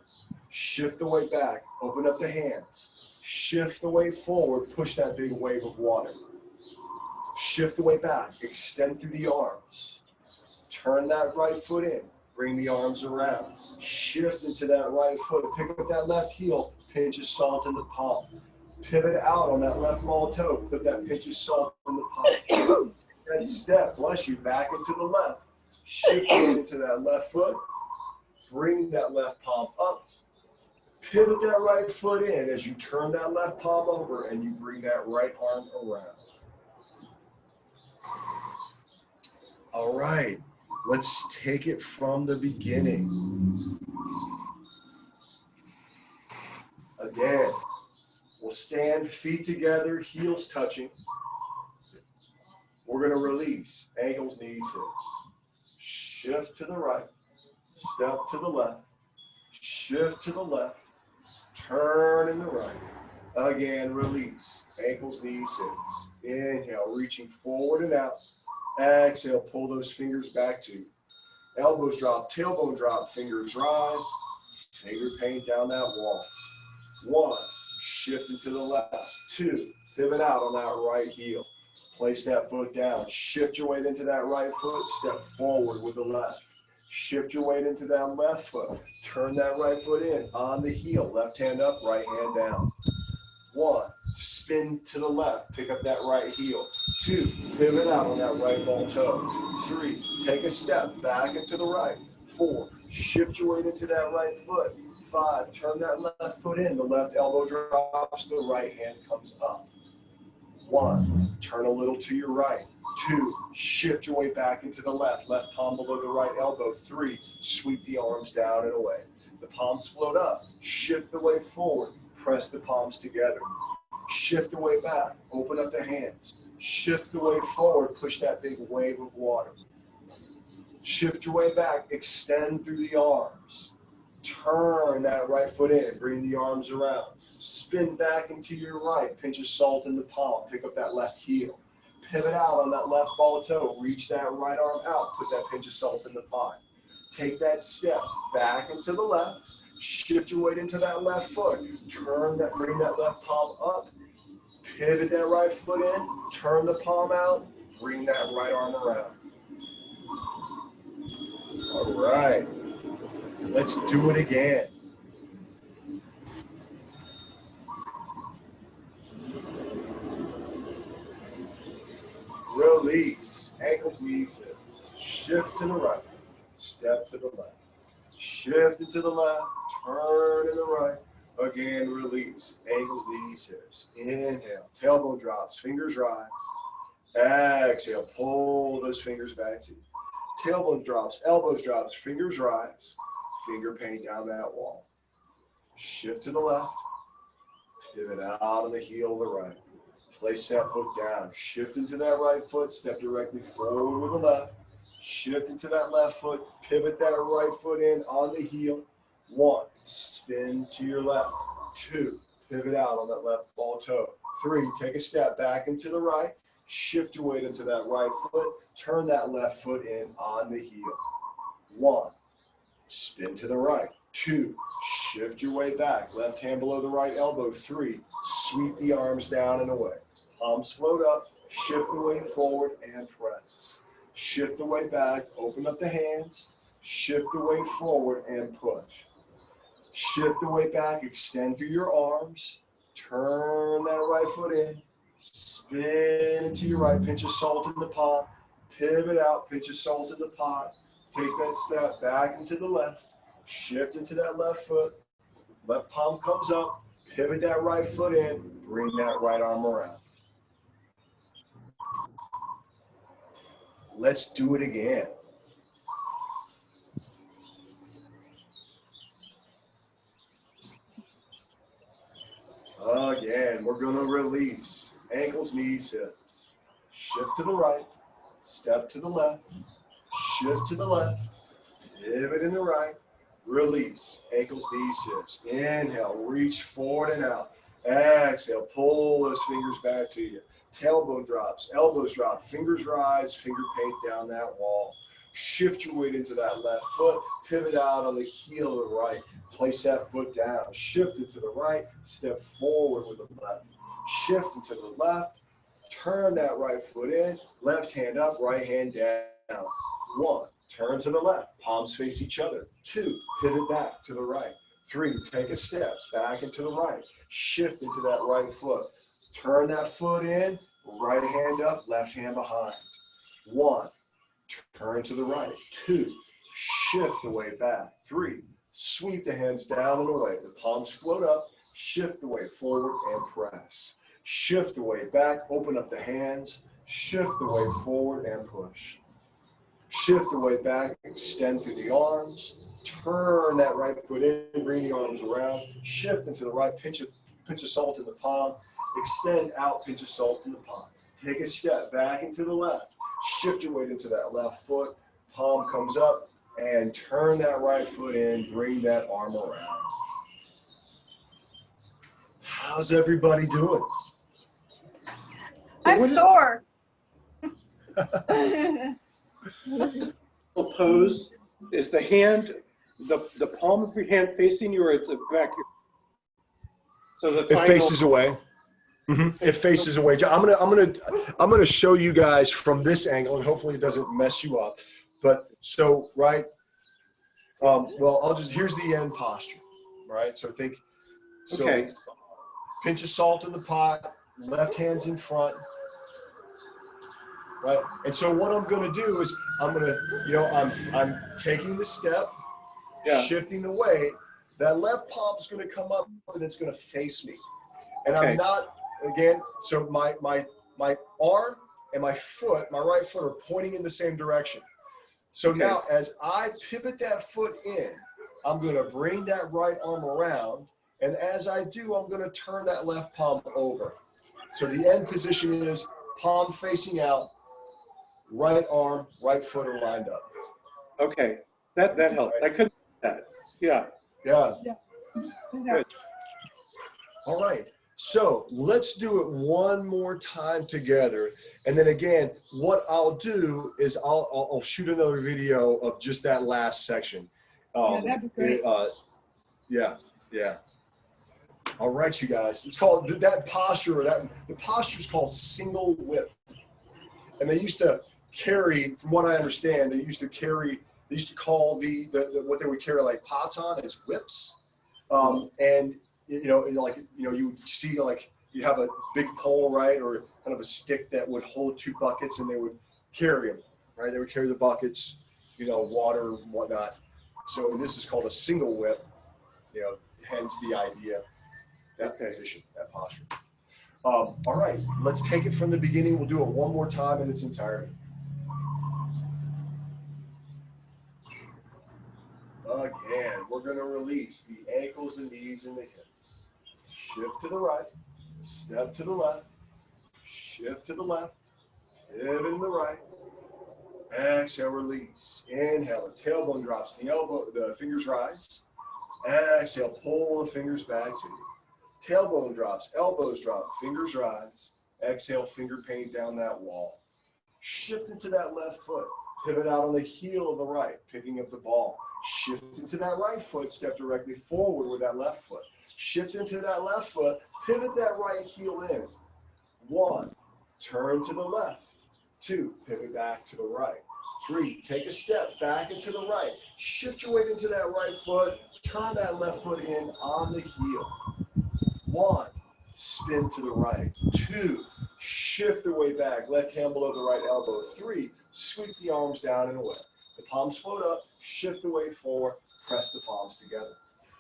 Shift the weight back, open up the hands. Shift the weight forward, push that big wave of water. Shift the weight back, extend through the arms. Turn that right foot in, bring the arms around. Shift into that right foot, pick up that left heel, pinch of salt in the palm. Pivot out on that left ball toe, put that pinch of salt in the palm. That step, bless you, back into the left. Shift into that left foot. Bring that left palm up. Pivot that right foot in as you turn that left palm over and you bring that right arm around. All right, let's take it from the beginning. Again, we'll stand feet together, heels touching. We're going to release, ankles, knees, hips. Shift to the right, step to the left, shift to the left, turn in the right. Again, release, ankles, knees, hips. Inhale, reaching forward and out. Exhale, pull those fingers back to you. Elbows drop, tailbone drop, fingers rise. Finger paint down that wall. 1, shift into the left. 2, pivot out on that right heel. Place that foot down. Shift your weight into that right foot. Step forward with the left. Shift your weight into that left foot. Turn that right foot in on the heel. Left hand up, right hand down. 1, spin to the left. Pick up that right heel. 2, pivot out on that right ball toe. 3, take a step back into the right. 4, shift your weight into that right foot. 5, turn that left foot in. The left elbow drops, the right hand comes up. 1, turn a little to your right. 2, shift your way back into the left. Left palm below the right elbow. 3, sweep the arms down and away. The palms float up. Shift the weight forward. Press the palms together. Shift the weight back. Open up the hands. Shift the weight forward. Push that big wave of water. Shift your way back. Extend through the arms. Turn that right foot in. Bring the arms around. Spin back into your right. Pinch of salt in the palm. Pick up that left heel. Pivot out on that left ball toe. Reach that right arm out. Put that pinch of salt in the palm. Take that step back into the left. Shift your weight into that left foot. Turn that, bring that left palm up. Pivot that right foot in. Turn the palm out. Bring that right arm around. All right. Let's do it again. Release, ankles, knees, hips. Shift to the right, step to the left. Shift it to the left, turn to the right. Again, release, ankles, knees, hips. Inhale, tailbone drops, fingers rise. Exhale, pull those fingers back to you. Tailbone drops, elbows drops, fingers rise. Finger paint down that wall. Shift to the left, pivot out on the heel of the right. Place that foot down. Shift into that right foot. Step directly forward with the left. Shift into that left foot. Pivot that right foot in on the heel. 1, spin to your left. 2, pivot out on that left ball toe. 3, take a step back into the right. Shift your weight into that right foot. Turn that left foot in on the heel. 1, spin to the right. 2, shift your weight back. Left hand below the right elbow. 3, sweep the arms down and away. Palms float up, shift the weight forward and press. Shift the weight back, open up the hands, shift the weight forward and push. Shift the weight back, extend through your arms, turn that right foot in, spin to your right, pinch of salt in the pot, pivot out, pinch of salt in the pot, take that step back into the left, shift into that left foot, left palm comes up, pivot that right foot in, bring that right arm around. Let's do it again. Again, we're going to release ankles, knees, hips. Shift to the right, step to the left, shift to the left, pivot in the right, release ankles, knees, hips. Inhale, reach forward and out. Exhale, pull those fingers back to you. Tailbone drops, elbows drop, fingers rise, finger paint down that wall. Shift your weight into that left foot, pivot out on the heel of the right. Place that foot down, shift it to the right, step forward with the left. Shift it to the left, turn that right foot in, left hand up, right hand down. 1, turn to the left, palms face each other. 2, pivot back to the right. 3, take a step back into the right. Shift into that right foot. Turn that foot in, right hand up, left hand behind. 1, turn to the right. 2, shift the weight back. 3, Sweep the hands down and away. The palms float up. Shift the weight forward and press. Shift the weight back. Open up the hands. Shift the weight forward and push. Shift the weight back. Extend through the arms. Turn that right foot in. Bring the arms around. Shift into the right. Pinch of salt in the palm. Extend out. Pinch of salt in the palm. Take a step back into the left. Shift your weight into that left foot. Palm comes up. And turn that right foot in, bring that arm around. How's everybody doing? I'm sore. Pose, is the hand, the palm of your hand facing you or at the back? So the It faces away. It faces away. I'm gonna show you guys from this angle, and hopefully it doesn't mess you up. But so right. Well, here's the end posture, right? So think, Okay. Pinch of salt in the pot, left hand's in front, right? And so what I'm gonna do is I'm taking the step, shifting the weight, that left palm's gonna come up and it's gonna face me. And I'm not, again, so my arm and my foot, my right foot are pointing in the same direction. So now as I pivot that foot in, I'm going to bring that right arm around. And as I do, I'm going to turn that left palm over. So the end position is palm facing out, right arm, right foot are lined up. Okay, that helped. I couldn't do that. Yeah. Good. All right. So let's do it one more time together. And then again, what I'll do is I'll shoot another video of just that last section. That'd be great. Yeah. All right, you guys. It's called that posture. The posture is called single whip. And they used to carry, from what I understand, they used to call the what they would carry like pots on as whips. And you would see like you have a big pole, right, or kind of a stick that would hold two buckets, and they would carry them, right? They would carry the buckets, water and whatnot. So, and this is called a single whip, hence the idea, that position, that posture. All right, let's take it from the beginning. We'll do it one more time in its entirety. Again, we're going to release the ankles and knees and the hips. Shift to the right, step to the left, shift to the left, pivot to the right. Exhale, release. Inhale, the tailbone drops, the fingers rise. Exhale, pull the fingers back to you. Tailbone drops, elbows drop, fingers rise. Exhale, finger paint down that wall. Shift into that left foot. Pivot out on the heel of the right, picking up the ball. Shift into that right foot, step directly forward with that left foot. Shift into that left foot, pivot that right heel in. 1, turn to the left. 2, pivot back to the right. 3, take a step back into the right. Shift your weight into that right foot, turn that left foot in on the heel. 1, spin to the right. 2, shift the weight back, left hand below the right elbow. 3, sweep the arms down and away. The palms float up, shift the weight forward, press the palms together.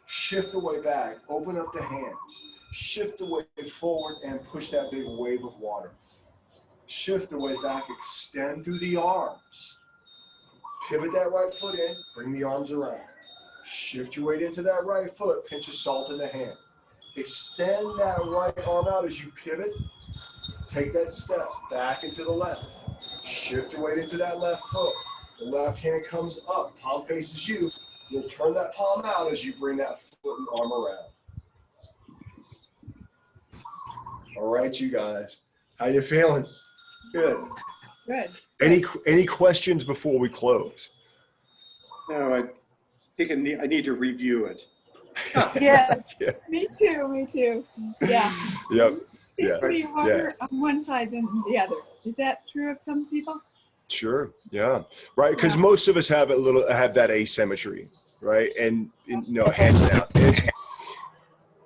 Shift the weight back, open up the hands. Shift the weight forward and push that big wave of water. Shift the weight back, extend through the arms. Pivot that right foot in, bring the arms around. Shift your weight into that right foot, pinch of salt in the hand. Extend that right arm out as you pivot. Take that step back into the left. Shift your weight into that left foot. The left hand comes up, palm faces you. You'll turn that palm out as you bring that foot and arm around. All right, you guys. How you feeling? Good. Good. Any questions before we close? No, I think I need to review it. Yeah. Me too. Yeah. Yep. Seems to be harder on one side than the other. Is that true of some people? Sure. Yeah. Right. Because most of us have that asymmetry, right? And hands down.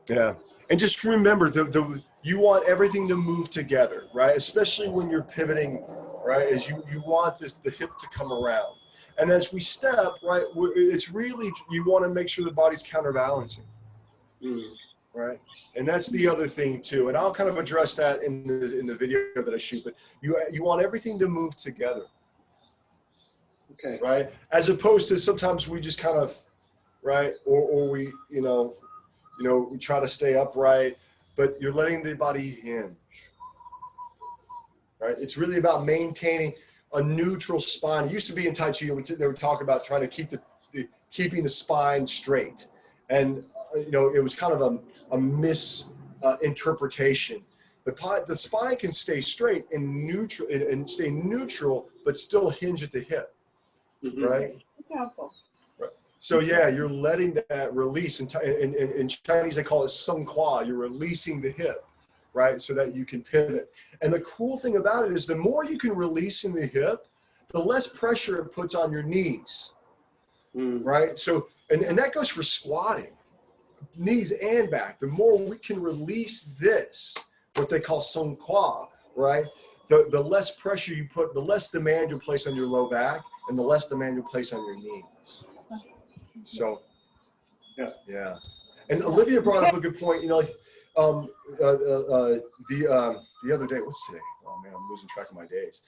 Yeah. And just remember you want everything to move together, right? Especially when you're pivoting, right? As you want the hip to come around. And as we step, right, it's really, you want to make sure the body's counterbalancing, right? And that's the other thing too. And I'll kind of address that in the video that I shoot, but you want everything to move together. Okay. Right? As opposed to sometimes we just kind of, right, or we, we try to stay upright, but you're letting the body hinge. Right? It's really about maintaining a neutral spine. It used to be in Tai Chi, they would talk about trying to keep keeping the spine straight. And, it was kind of a misinterpretation. The spine can stay straight and stay neutral, but still hinge at the hip, right? It's helpful. Right. So yeah, you're letting that release. In Chinese, they call it sung qua. You're releasing the hip, right? So that you can pivot. And the cool thing about it is the more you can release in the hip, the less pressure it puts on your knees, right? So, and that goes for squatting, knees and back. The more we can release this, what they call sung qua, right? The less pressure you put, the less demand you'll place on your low back, and the less demand you'll place on your knees. So, yeah. And Olivia brought up a good point. The other day, what's today? Oh man, I'm losing track of my days.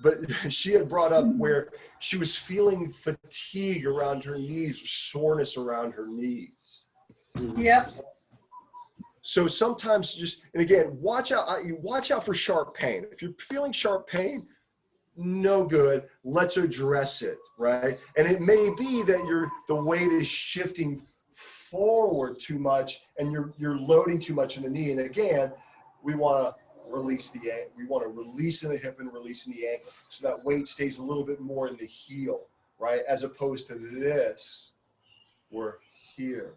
But she had brought up where she was feeling fatigue around her knees, soreness around her knees. Yep. So sometimes and again, watch out for sharp pain. If you're feeling sharp pain, no good. Let's address it, right? And it may be that the weight is shifting forward too much and you're loading too much in the knee. And again, we want to release in the hip and release in the ankle, so that weight stays a little bit more in the heel, right? As opposed to this, we're here.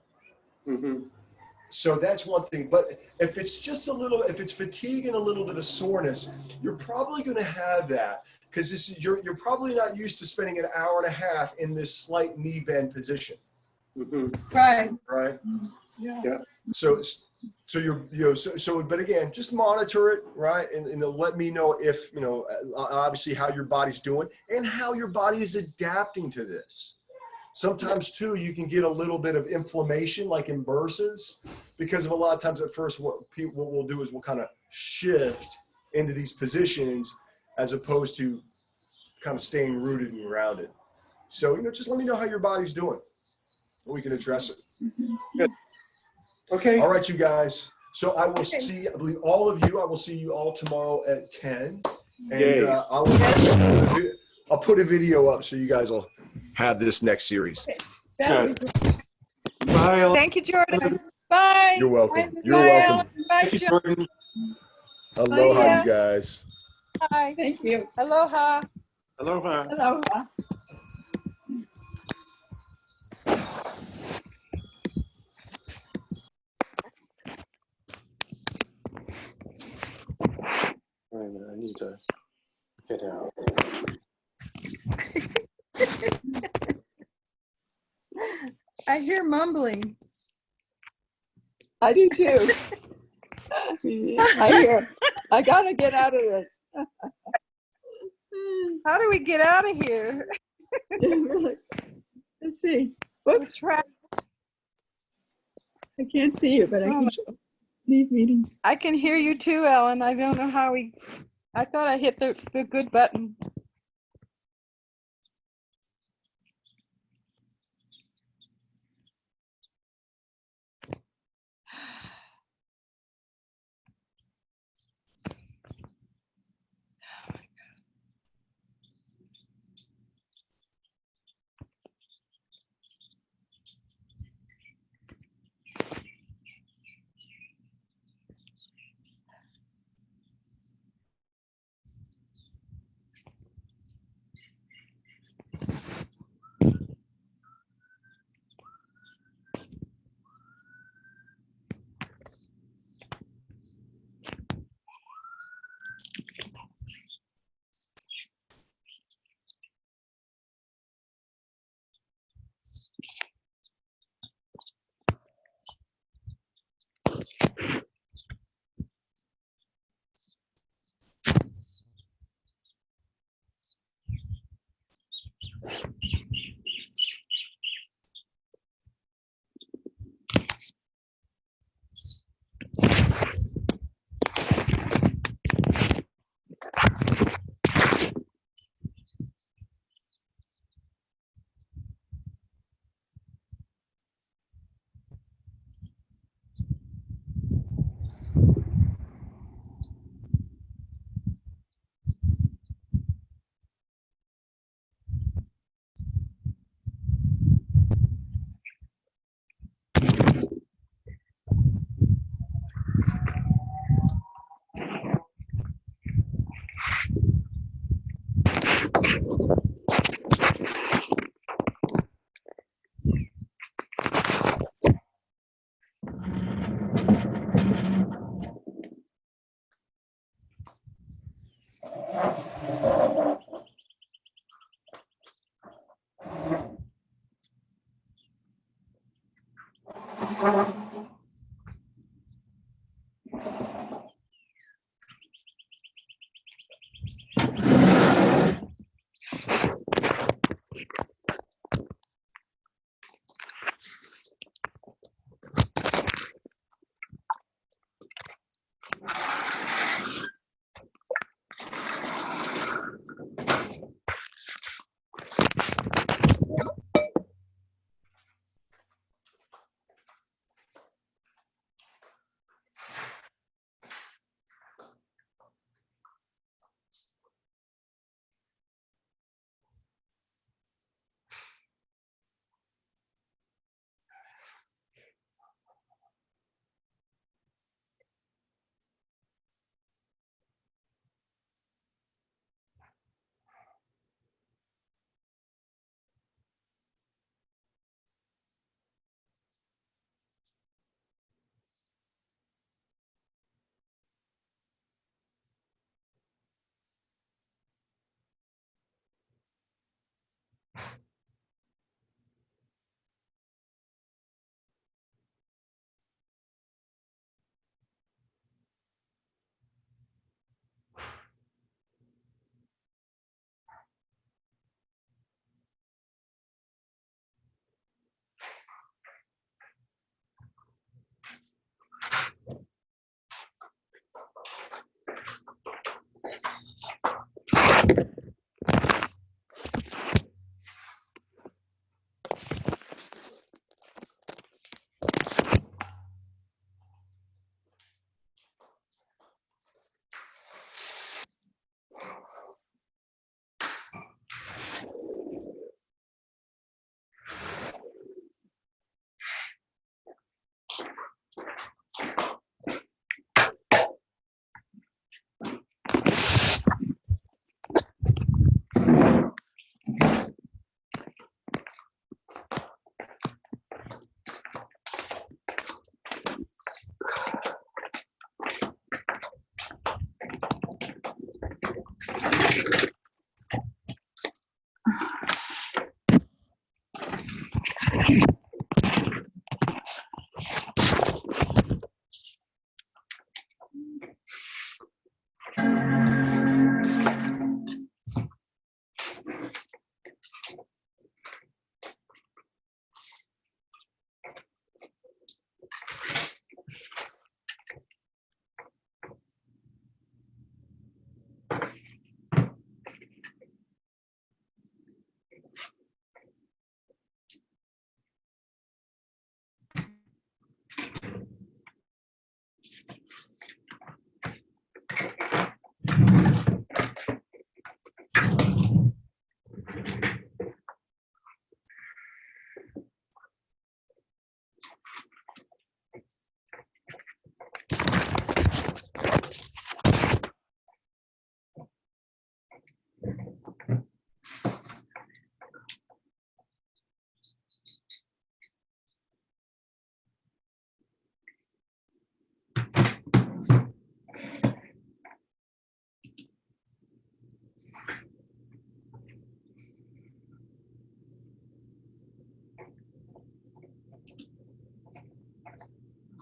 So that's one thing. But if it's just if it's fatigue and a little bit of soreness, you're probably going to have that because you're probably not used to spending an hour and a half in this slight knee bend position. Right. Right. Yeah. So but again, just monitor it, right? And let me know if, obviously how your body's doing and how your body is adapting to this. Sometimes too, you can get a little bit of inflammation, like in bursts, because of a lot of times at first, what we'll do is we'll kind of shift into these positions as opposed to kind of staying rooted and grounded. So, just let me know how your body's doing and we can address it. Good. Okay. All right, you guys. So I will see, I believe all of you, I will see you all tomorrow at 10. And I'll put a video up so you guys will have this next series. Okay. Bye. Thank you, Jordan. Bye. You're welcome. Bye. You're welcome. Bye, Jordan. Aloha, Bye. you guys. Bye. Thank you. Aloha. Aloha. Aloha. Wait a minute, I need to get out. I hear mumbling. I do too. I gotta get out of this. How do we get out of here? Let's see. Whoops. I can't see you, but I can leave meeting. I can hear you too, Ellen. I don't know how I thought I hit the good button.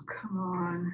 Come on.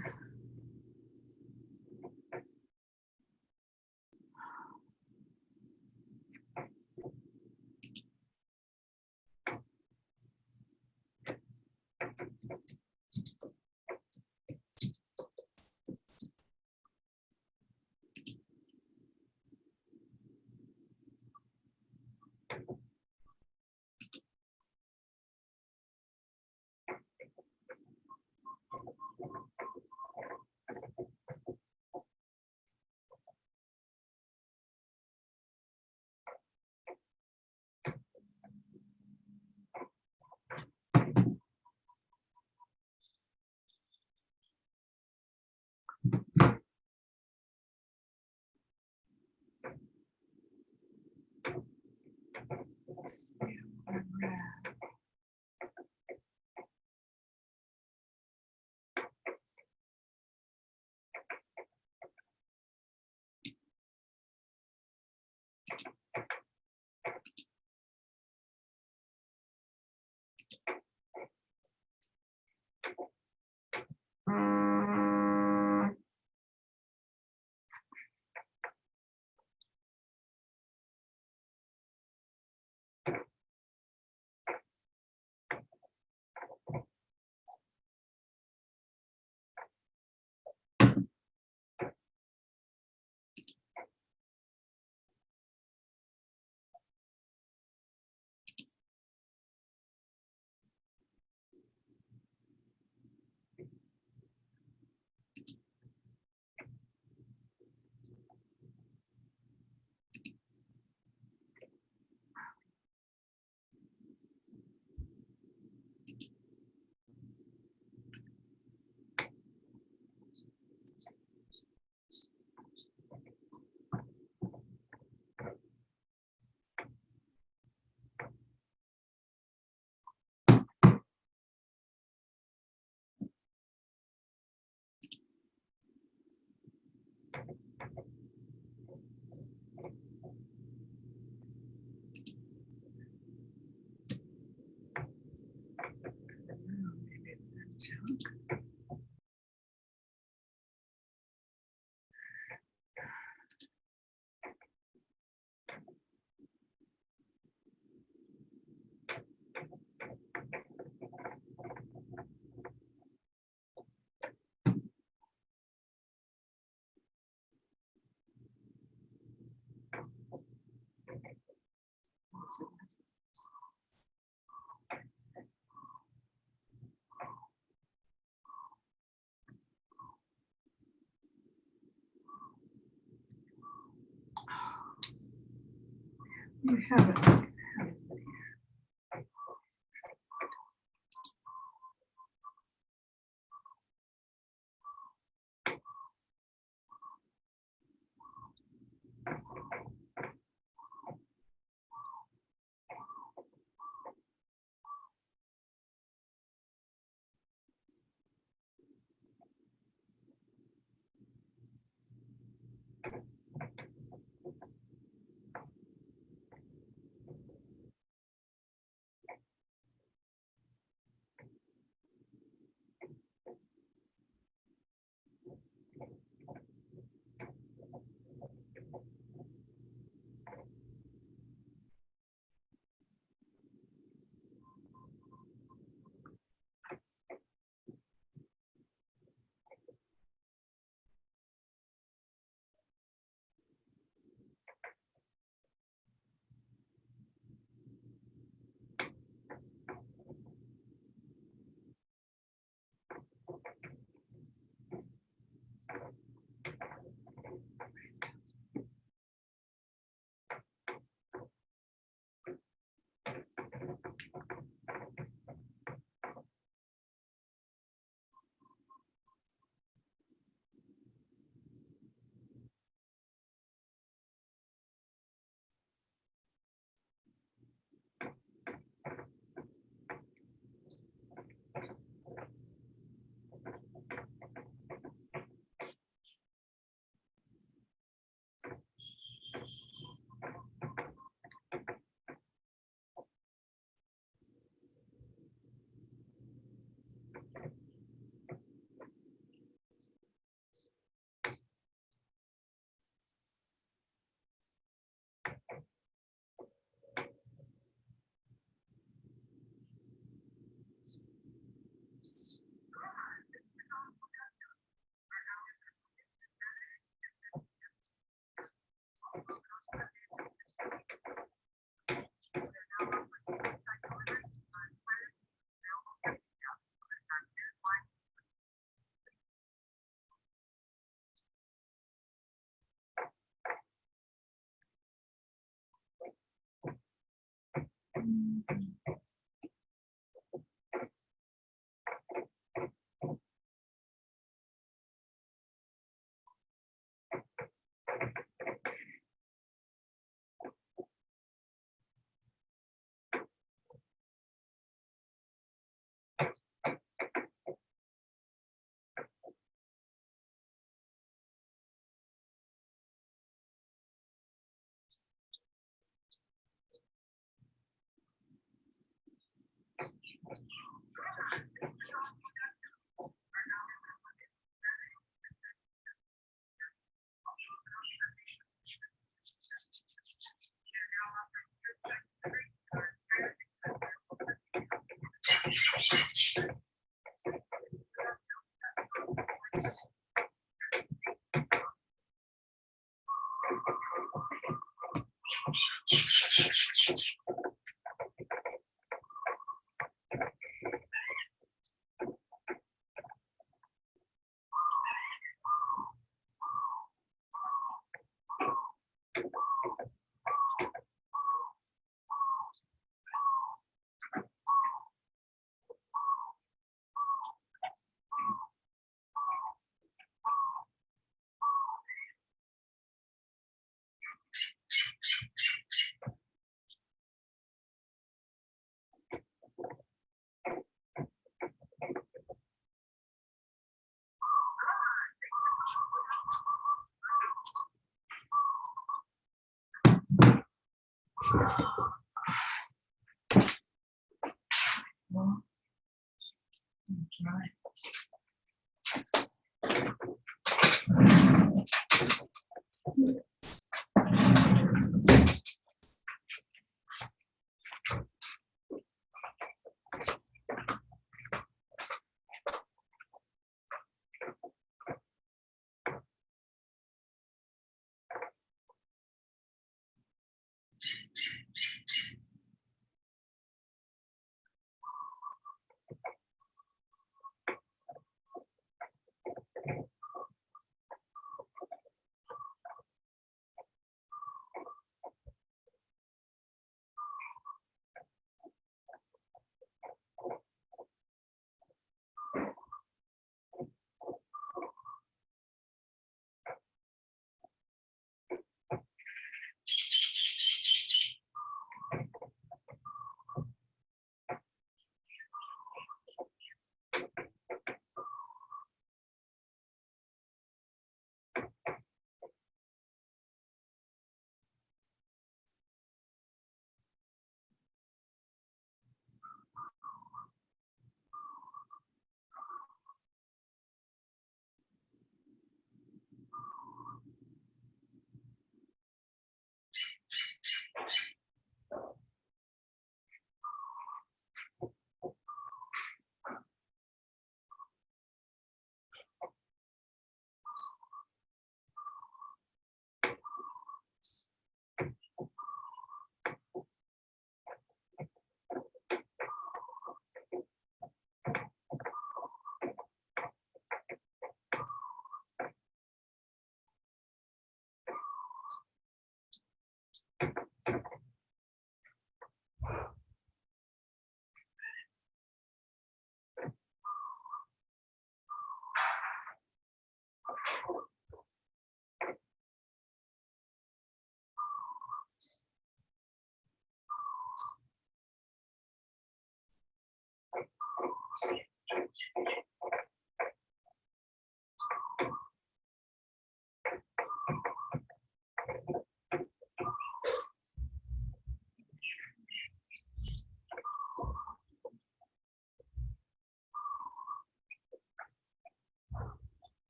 You have it.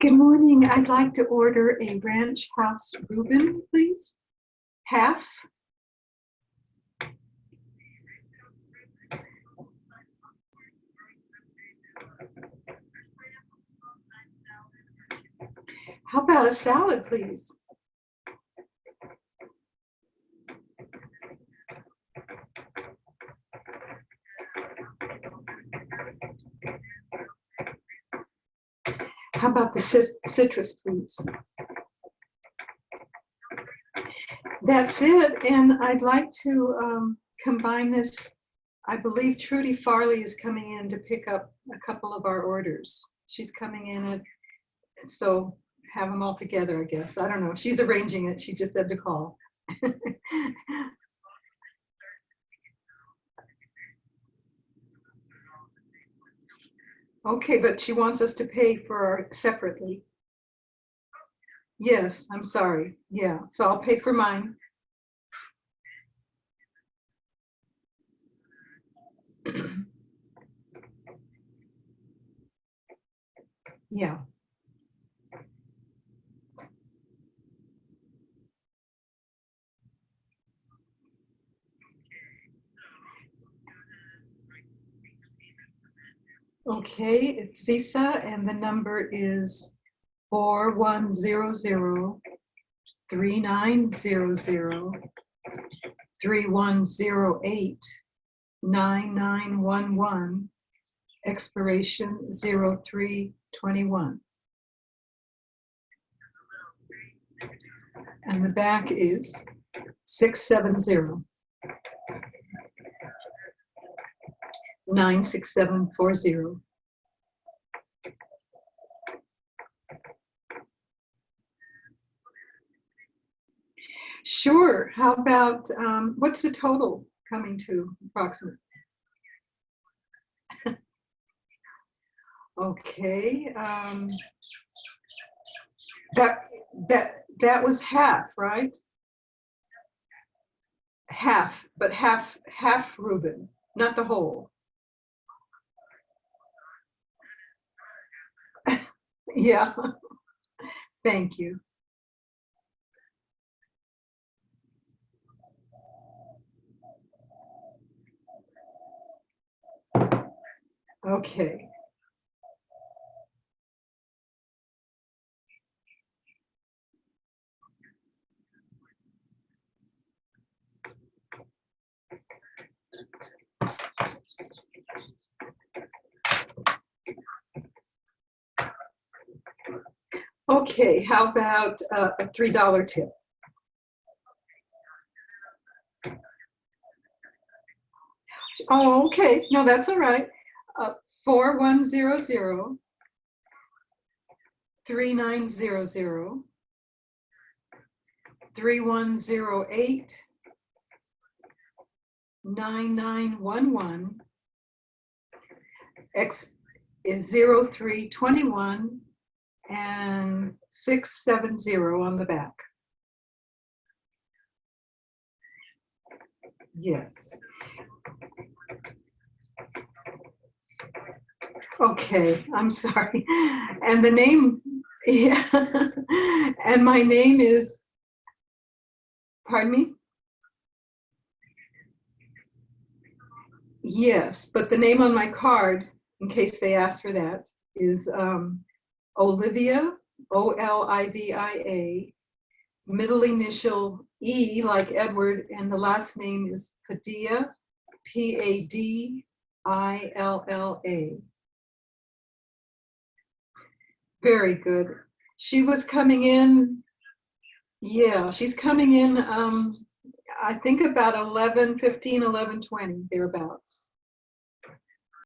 Good morning. I'd like to order a ranch house Reuben, please. Half. How about a salad, please? How about the citrus, please? That's it, and I'd like to combine this. I believe Trudy Farley is coming in to pick up a couple of our orders. She's coming in, so have them all together, I guess. I don't know. She's arranging it. She just said to call. Okay, but she wants us to pay for separately. Yes, I'm sorry. Yeah, so I'll pay for mine. Yeah. Okay, it's Visa, and the number is 4100-3900-3108-9911, expiration 0321. And the back is 670. 96740. Sure. How about what's the total coming to approximately? Okay. That was half, right? Half, but half Reuben, not the whole. Yeah. Thank you. Okay. Okay, how about a $3 tip? Oh, okay. No, that's all right. 4100-3900-3108-9911, X is 0321, and 670 on the back. Yes. Okay, I'm sorry. And the name, yeah. And my name is, pardon me? Yes, but the name on my card, in case they ask for that, is Olivia, Olivia, middle initial E like Edward, and the last name is Padilla, Padilla. Very good. She was coming in, yeah, she's coming in, I think about 11:15, 11:20, thereabouts.